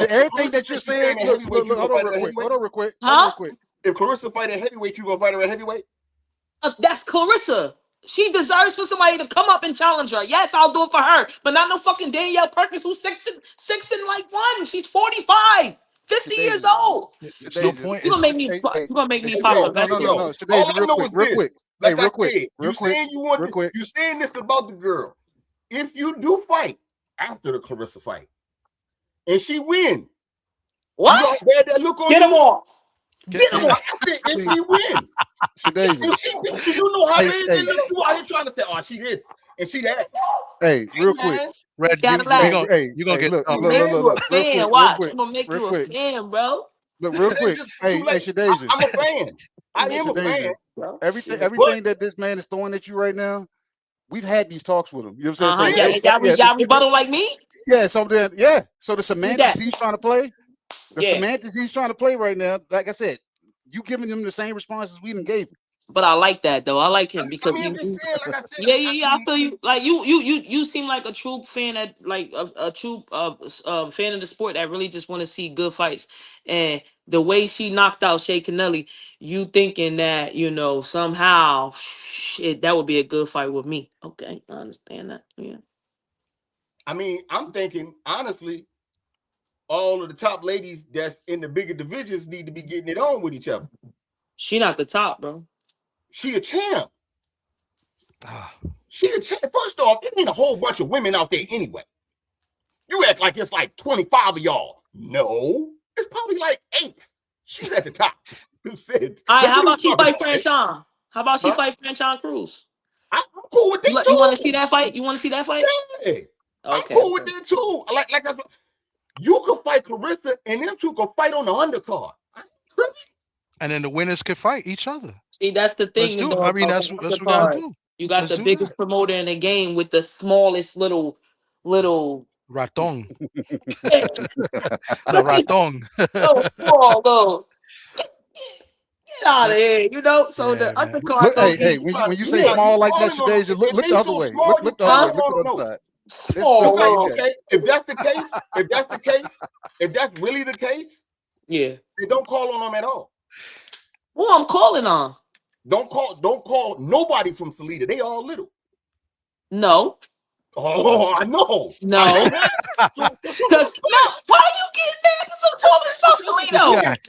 everything that you're saying. Look, hold on real quick. Huh? If Clarissa fight at heavyweight, you gonna fight her at heavyweight? That's Clarissa. She deserves for somebody to come up and challenge her. Yes, I'll do it for her, but not no fucking Danielle Perkins who's six and like 1. She's 45, 50 years old. It's no point. You gonna make me pop up. No. Real quick. Like real I quick. said, Real quick. You saying this about the girl. If you do fight after the Clarissa fight and she win, what? That look on Get him off. Get him off. If she wins, if she beats you, you know how they look. You out here trying to say, oh, she this and she that. Hey, real quick. Red, you gonna get look, a fan. Watch, I'm gonna make you a fan, bro. Look, real quick. Hey, Shadasia. I'm a fan. I am a fan. Everything that this man is throwing at you right now, we've had these talks with him. You know what I'm saying? Y'all rebuttal like me? Yeah, so the semantics he's trying to play, semantics he's trying to play right now, like I said, you giving him the same responses we done gave him. But I like that though. I like him because I feel you. Like you seem like a true fan at like a true fan of the sport that really just want to see good fights. And the way she knocked out Shay Canelli, you thinking that somehow that would be a good fight with me. Okay, I understand that. Yeah. I mean, I'm thinking honestly, all of the top ladies that's in the bigger divisions need to be getting it on with each other. She not the top, bro. She a champ. She a champ. First off, it ain't a whole bunch of women out there anyway. You act like it's like 25 of y'all. No, it's probably like 8. She's at the top. Who said? All right, how about she fight Franchón? How about she fight Franchón Crews? I'm cool with that too. You want to see that fight? You want to see that fight? Yeah. Okay. I'm cool with that too. Like you could fight Clarissa and them two could fight on the undercard. And then the winners could fight each other. See, that's the thing. I mean, that's what we gotta do. You got the biggest promoter in the game with the smallest little raton. The raton. So small though. Get out of here, So the undercard. Hey, when you say small like that, Shadasia, look the other way. Look the other way. Look to the other side. Okay, if that's the case, if that's really the case, then don't call on them at all. Who I'm calling on? Don't call nobody from Salida. They all little. No. Oh, I know. No. Why are you getting mad because I'm talking about Salida?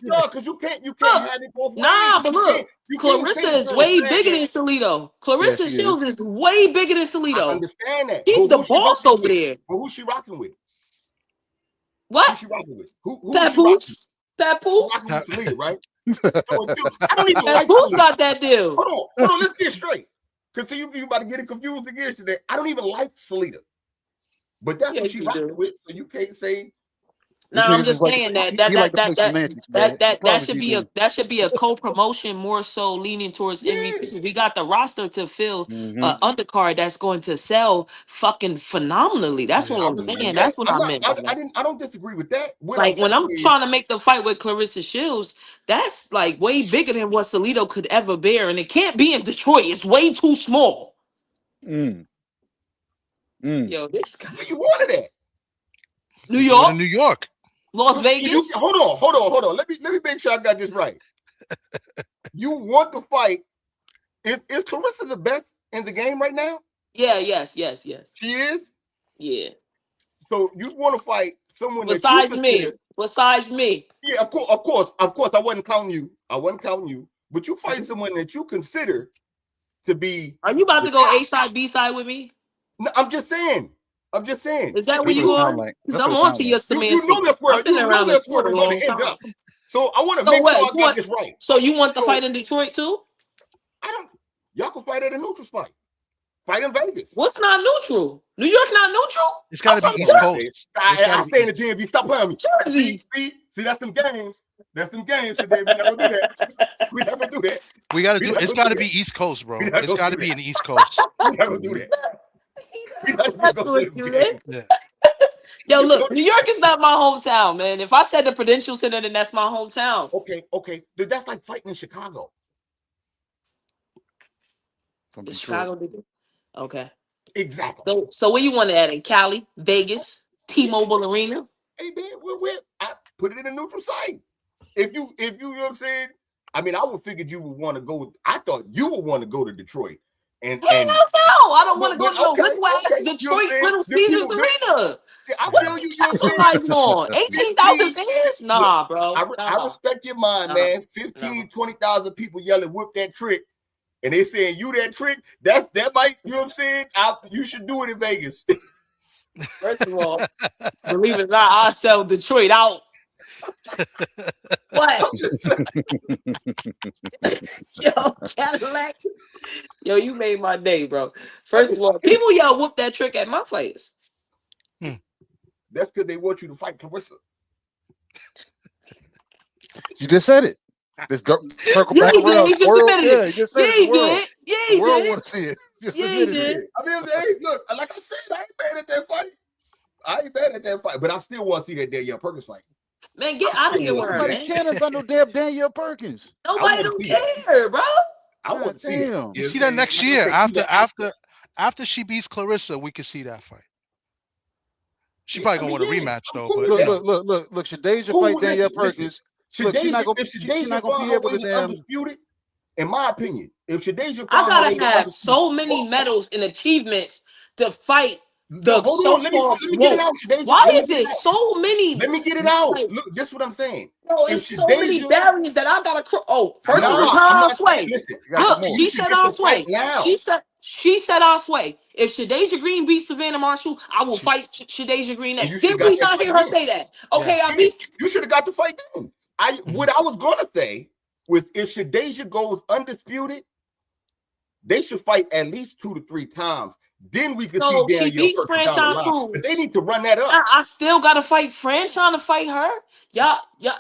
No, because you can't have it both ways. But look, Clarissa is way bigger than Salida. Clarissa Shields is way bigger than Salida. I understand that. She's the boss over there. But who's she rocking with? What? Who's she rocking with? Papoose? Salida, right? I don't even like Papoose got that deal. Hold on, let's get straight. Because see, you about to get it confused again today. I don't even like Salida. But that's what she rocking with, so you can't say This I'm nigga just just like to saying play, that he like to play semantics, man. I promise should you be do. that should be a co-promotion more so leaning towards MVP. We got the roster to fill Mm-hmm. undercard that's going to sell fucking phenomenally. That's what I'm saying. That's what I meant. I don't disagree with that. What Like when I'm saying is, trying to make the fight with Clarissa Shields, that's like way bigger than what Salido could ever bear, and it can't be in Detroit. It's way too small. Yo, this guy. where you wanted it. New York, in New York, Las Vegas. Hold on. Let me make sure I got this right. You want to fight? Is Clarissa the best in the game right now? Yeah, yes. She is. Yeah. So you want to fight someone Besides me. Yeah, of course. I wasn't counting you. But you fight someone that you consider to be. Are you about to go A side, B side with me? No, I'm just saying. Is that where you going? Because I'm on to your semantics. You know that's where I've been around this for a long time. So I want to make sure I got this right. So you want the fight in Detroit too? Y'all can fight at a neutral spot. Fight in Vegas. What's not neutral? New York not neutral? It's got to be East Coast. I stay in the GMV. Stop playing with me. Jersey. See, that's them games. Today. We never do that. We never do that. We got to do. It's got to be East Coast, bro. It's got to be an East Coast. We never do that. Yeah. Yo, look, New York is not my hometown, man. If I said the Prudential Center, then that's my hometown. Okay. That's like fighting in Chicago. From Chicago, okay. Exactly. So where you want to add in Cali, Vegas, T-Mobile Arena? Hey man, I put it in a neutral site. If you know what I'm saying. I mean, I would figured you would want to go. I thought you would want to go to Detroit. No, I don't want to go to no West Detroit Little Caesars Arena. I feel you. Everybody's on 18,000 fans. Nah, bro. I respect your mind, man. 15, 20,000 people yelling, "Whip that trick," and they saying you that trick. That might, you know what I'm saying. You should do it in Vegas. First of all, believe it or not, I sell Detroit out. What? Yo, Cadillac. Yo, you made my day, bro. First of all, people yell whoop that trick at my face. That's because they want you to fight Clarissa. You just said it. This circle back around. He just admitted it. You just said it. The world want to see it. I mean, hey, look, like I said, I ain't mad at that fight. But I still want to see that Danielle Perkins fight. Man, get out of here with her, Nobody man. cares about no damn Danielle Perkins. Nobody don't care, bro. I want to see it. You see that next year after she beats Clarissa, we could see that fight. She probably gonna want a rematch though. But Look. Shadasia fight Danielle Perkins. Look, she's not gonna be able to damn. Undisputed, in my opinion, if Shadasia, I gotta have so many medals and achievements to fight the so-called. Why is it so many? Let me get it out. Look, this is what I'm saying. No, it's so many barriers that I gotta. First of all, I'll sway. Look, she said I'll sway. She said I'll sway. If Shadasia Green beats Savannah Marshall, I will fight Shadasia Green next. Did we not hear her say that? Okay, you should have got the fight then. What I was gonna say was if Shadasia goes undisputed, they should fight at least 2 to 3 times. Then we could see Danielle. She beats Franchón Cruz. But they need to run that up. I still gotta fight Franchón to fight her. Yeah.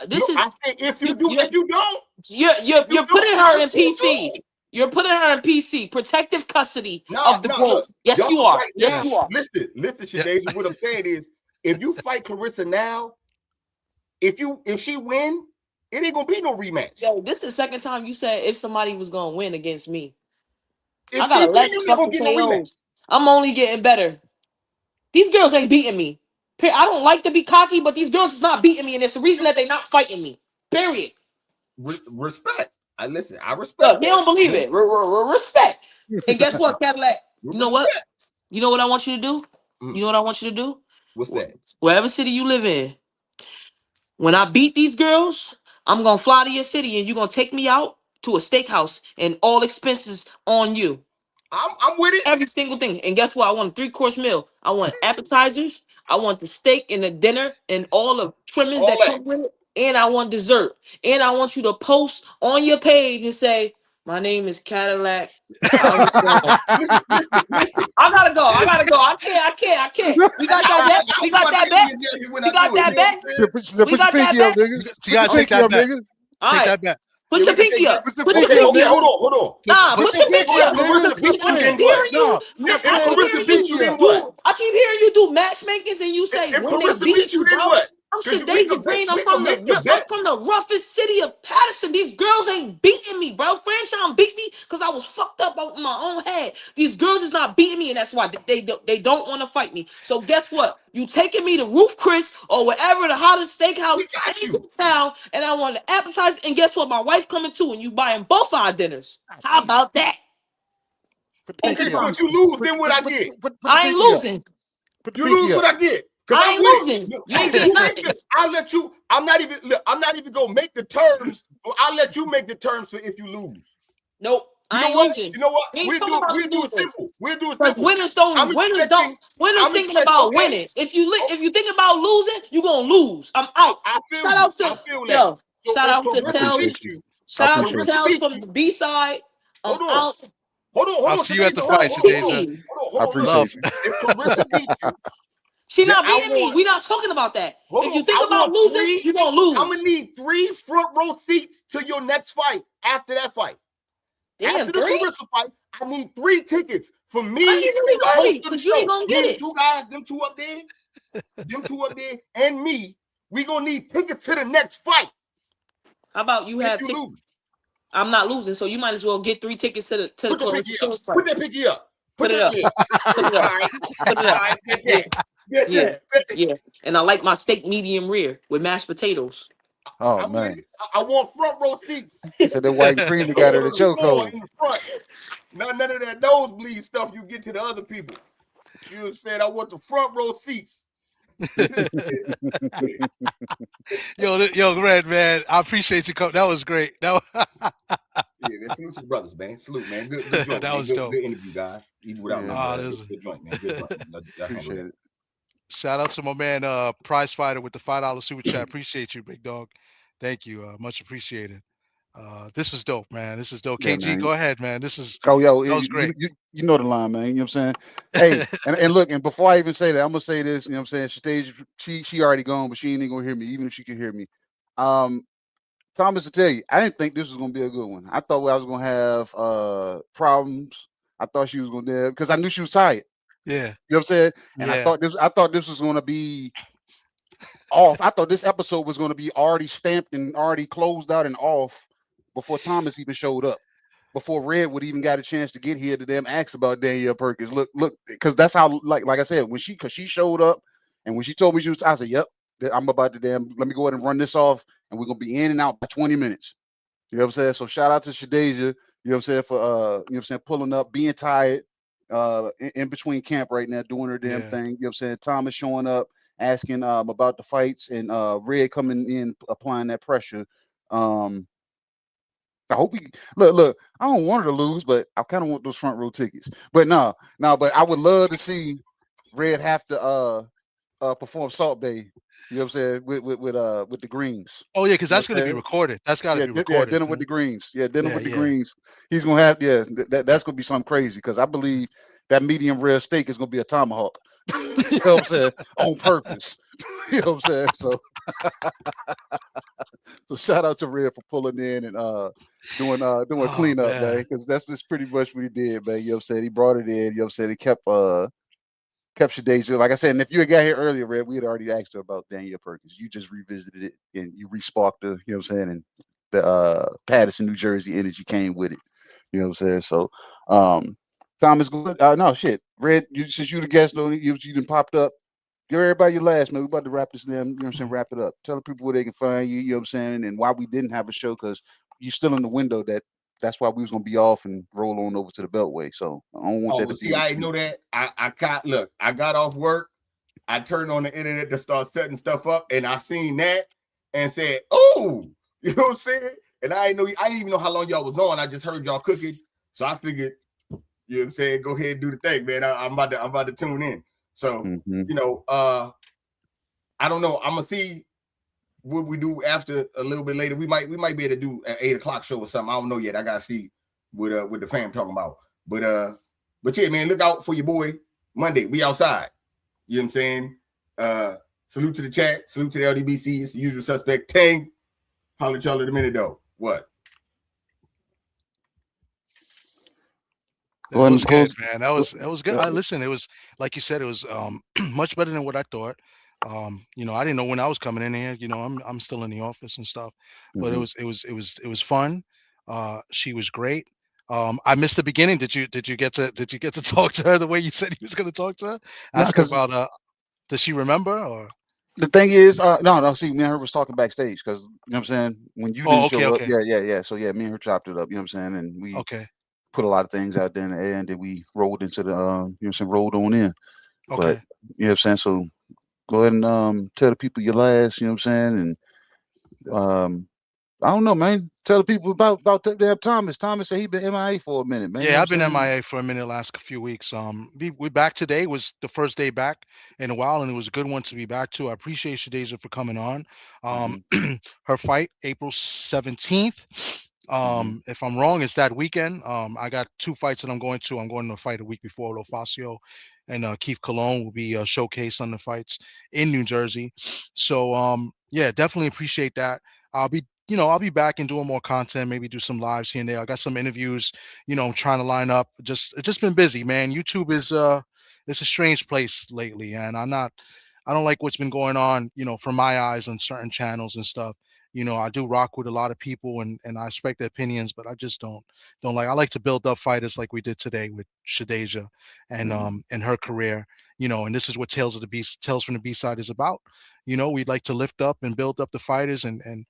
This is. If you don't, you're putting her in PC. You're putting her in PC, protective custody of the quote. Yes, you are. Yes, you are. Listen, Shadasia. What I'm saying is, if you fight Clarissa now, if she win, it ain't gonna be no rematch. Yo, this is the second time you said if somebody was gonna win against me. I got a let's fucking KO. I'm only getting better. These girls ain't beating me. I don't like to be cocky, but these girls is not beating me, and it's the reason that they're not fighting me. Period. Respect. I respect. Look, they don't believe it. Respect. And guess what, Cadillac? You know what? You know what I want you to do? You know what I want you to do? What's that? Wherever city you live in, when I beat these girls, I'm gonna fly to your city, and you're gonna take me out to a steakhouse, and all expenses on you. I'm with it. Every single thing. And guess what? I want a 3-course meal. I want appetizers. I want the steak and the dinner and all the trimmings that come with it. And I want dessert. And I want you to post on your page and say, My name is Cadillac. I gotta go. I can't. We got that bet. We got that bet. We got that bet. We got that bet. You gotta take that bet. Take that bet. Put your pinky up. Put Put your pinky up. Hold on. Nah, put your pinky up. I keep hearing you do matchmakings and you say when they beat you, bro. I'm Shadasia Green. I'm from the roughest city of Patterson. These girls ain't beating me, bro. Franchón beat me because I was fucked up on my own head. These girls is not beating me, and that's why they don't want to fight me. So guess what? You taking me to Roof Chris or wherever the hottest steakhouse in town, and I want to appetize. And guess what? My wife coming too, and you buying both our dinners. How about that? Okay, so if you lose, then what I get? I ain't losing. You lose what I get. I ain't losing. You ain't getting nothing. I'll let you. I'm not even gonna make the terms. Or I'll let you make the terms for if you lose. Nope. I ain't losing. You know what? We'll do it simple. We'll do it because simple. winners thinking about winning. If you think about losing, you're gonna lose. I'm out. Shout out to Tales from the B-side. I'm out. Hold on. I'll see you at the fight, Shadasia. I appreciate you. If Carissa beats you, she not beating me. We're not talking about that. If you think about losing, you're gonna lose. I'm gonna need 3 front row seats to your next fight after that fight. Damn, after the Carissa fight, I need 3 tickets for me. Because you ain't gonna get it. Them two up there, and me. We gonna need tickets to the next fight. How about you have tickets? Lose. I'm not losing, so you might as well get 3 tickets to the Clarissa Shields fight. Put that pinky up. Put it up. Yeah. And I like my steak medium rare with mashed potatoes. Oh man, I want front row seats. So the white cream got her the chokehold. None of that nosebleed stuff you get to the other people. You said I want the front row seats. Yo, Red, man, I appreciate you coming. That was great. Yeah, man, salute to the brothers, man. Salute, man. Good joint, that was dope. Good interview, guys. Even without good joint, man. Good joint. Appreciate it. Shout out to my man, Prize Fighter with the $5 super chat. Appreciate you, big dog. Thank you. Much appreciated. This was dope, man. This is dope. Yeah, KG, man. go ahead, man. This is that was great. You know the line, man. You know what I'm saying? Hey, and look, and before I even say that, I'm gonna say this, you know what I'm saying? She already gone, but she ain't gonna hear me, even if she can hear me. Thomas, to tell you, I didn't think this was gonna be a good one. I thought I was gonna have problems. I thought she was gonna because I knew she was tired. Yeah. You know what I'm saying? And I thought this was gonna be off. I thought this episode was gonna be already stamped and already closed out and off before Thomas even showed up. Before Red would even got a chance to get here to them ask about Danielle Perkins. Look, because that's how, like I said, because she showed up and when she told me I said, yep, I'm about to let me go ahead and run this off and we're gonna be in and out by 20 minutes. You know what I'm saying? So shout out to Shadasia, you know what I'm saying, for you know what I'm saying, pulling up, being tired, in between camp right now, doing her damn thing. You know what I'm saying? Thomas showing up, asking about the fights, and Red coming in, applying that pressure. I hope we look. I don't want her to lose, but I kind of want those front row tickets. But no. But I would love to see Red have to perform Salt Bay. You know what I'm saying? With the Greens. Oh yeah, because that's going to be recorded. That's got to be recorded. Yeah, dinner with the Greens. Yeah, dinner with the Greens. He's gonna have that's gonna be something crazy because I believe that medium rare steak is gonna be a tomahawk. You know what I'm saying? On purpose. You know what I'm saying? So shout out to Red for pulling in and doing cleanup, man, because that's just pretty much what he did, man. You know what I'm saying? He brought it in, you know what I'm saying? He kept Shadasia. Like I said, and if you had got here earlier, Red, we had already asked her about Danielle Perkins. You just revisited it and you re-sparked her, you know what I'm saying? And the Patterson, New Jersey energy came with it. You know what I'm saying? So Thomas, good. No shit. Red, since you the guest, though, you done popped up. Give everybody your last, man. We about to wrap this down. You know what I'm saying? Wrap it up. Tell the people where they can find you. You know what I'm saying? And why we didn't have a show because you're still in the window. That's why we was gonna be off and roll on over to the Beltway. So I don't want that to see. I know that. I got off work. I turned on the internet to start setting stuff up, and I seen that and said, "Oh, you know what I'm saying?" And I didn't even know how long y'all was on. I just heard y'all cooking, so I figured, you know what I'm saying, go ahead and do the thing, man. I'm about to tune in. So, you know, I don't know. I'm gonna see what we do after a little bit later. We might be able to do an 8 o'clock show or something. I don't know yet. I gotta see with the fam talking about. But yeah, man, look out for your boy Monday. We outside. You know what I'm saying? Salute to the chat. Salute to the LDBC. It's the usual suspect. Tang. Holler at y'all in a minute though. What? That was good, man. That was good. Listen, it was like you said, it was much better than what I thought. You know, I didn't know when I was coming in here. You know, I'm still in the office and stuff, but it was fun. She was great. I missed the beginning. Did you get to talk to her the way you said you was going to talk to her? Ask her about does she remember or? The thing is, no. See, me and her was talking backstage because you know what I'm saying. When you didn't show up, yeah. So yeah, me and her chopped it up. You know what I'm saying, and we put a lot of things out there in the air, and then we rolled into the you know what I'm saying, rolled on in. But you know what I'm saying. So go ahead and tell the people your last. You know what I'm saying, and I don't know, man. Tell the people about damn Thomas. Thomas said he been MIA for a minute, man. Yeah, I've been MIA for a minute last few weeks. We back today. Was the first day back in a while, and it was a good one to be back to. I appreciate Shadasia for coming on. Her fight April 17th. If I'm wrong, it's that weekend. I got 2 fights that I'm going to. I'm going to fight a week before. Lofacio and Keith Cologne will be showcased on the fights in New Jersey. So yeah, definitely appreciate that. I'll be back and doing more content, maybe do some lives here and there. I got some interviews, you know, trying to line up. It's just been busy, man. YouTube is it's a strange place lately, and I don't like what's been going on, you know, from my eyes on certain channels and stuff. You know, I do rock with a lot of people and I respect their opinions, but I just don't like. I like to build up fighters like we did today with Shadasia and her career. You know, and this is what Tales from the B-Side is about. You know, we'd like to lift up and build up the fighters and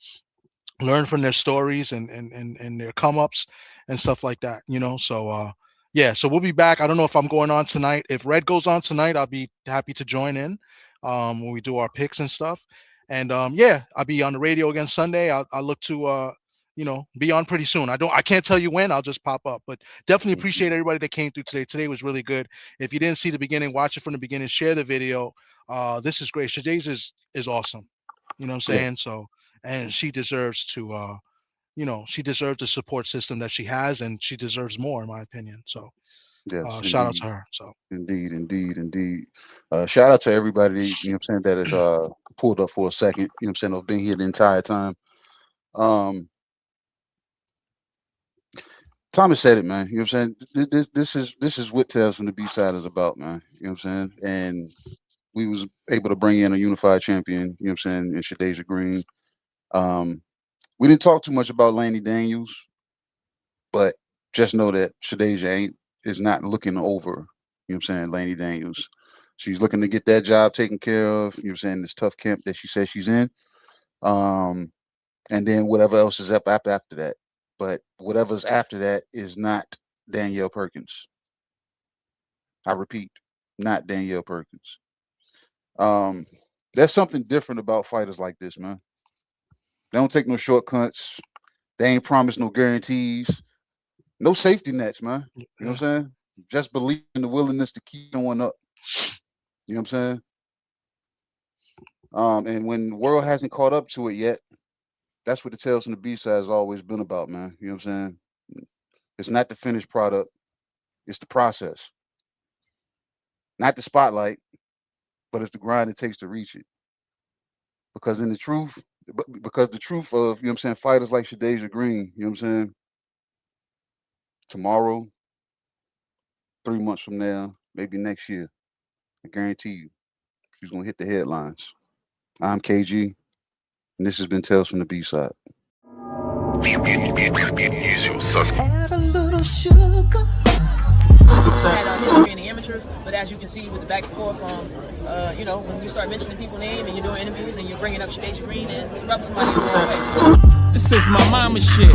learn from their stories and their come ups and stuff like that, you know. So yeah, so we'll be back. I don't know if I'm going on tonight. If Red goes on tonight, I'll be happy to join in when we do our picks and stuff. And yeah, I'll be on the radio again Sunday. I'll look to you know, be on pretty soon. I can't tell you when. I'll just pop up, but definitely appreciate everybody that came through today. Today was really good. If you didn't see the beginning, watch it from the beginning, share the video. This is great. Shadasia is awesome. You know what I'm saying? So, and she deserves to you know, she deserves the support system that she has, and she deserves more, in my opinion. So yes, shout out to her. So indeed. Shout out to everybody, you know what I'm saying, that is pulled up for a second, you know what I'm saying, I've been here the entire time. Thomas said it, man. You know what I'm saying? This is what Tales from the B-Side is about, man. You know what I'm saying? And we was able to bring in a unified champion, you know what I'm saying, in Shadasia Green. We didn't talk too much about Lanny Daniels, but just know that Shadasia is not looking over, you know what I'm saying, Lanny Daniels. She's looking to get that job taken care of, you know what I'm saying, this tough camp that she says she's in. And then whatever else is up after that. But whatever's after that is not Danielle Perkins. I repeat, not Danielle Perkins. There's something different about fighters like this, man. They don't take no shortcuts. They ain't promised no guarantees. No safety nets, man. You know what I'm saying? Just believe in the willingness to keep going up. You know what I'm saying? And when the world hasn't caught up to it yet, that's what the Tales from the B-Side has always been about, man. You know what I'm saying? It's not the finished product. It's the process. Not the spotlight, but it's the grind it takes to reach it. Because the truth of, you know what I'm saying, fighters like Shadasia Green, you know what I'm saying? Tomorrow, 3 months from now, maybe next year, I guarantee you, she's going to hit the headlines. I'm KG, and this has been Tales from the B-Side. Usual suspect. Add a little sugar. Had history in the amateurs, but as you can see with the back and forth, you know, when you start mentioning people's name and you're doing interviews and you're bringing up Shadasia Green and rub somebody in the wrong way. This is my mama shit.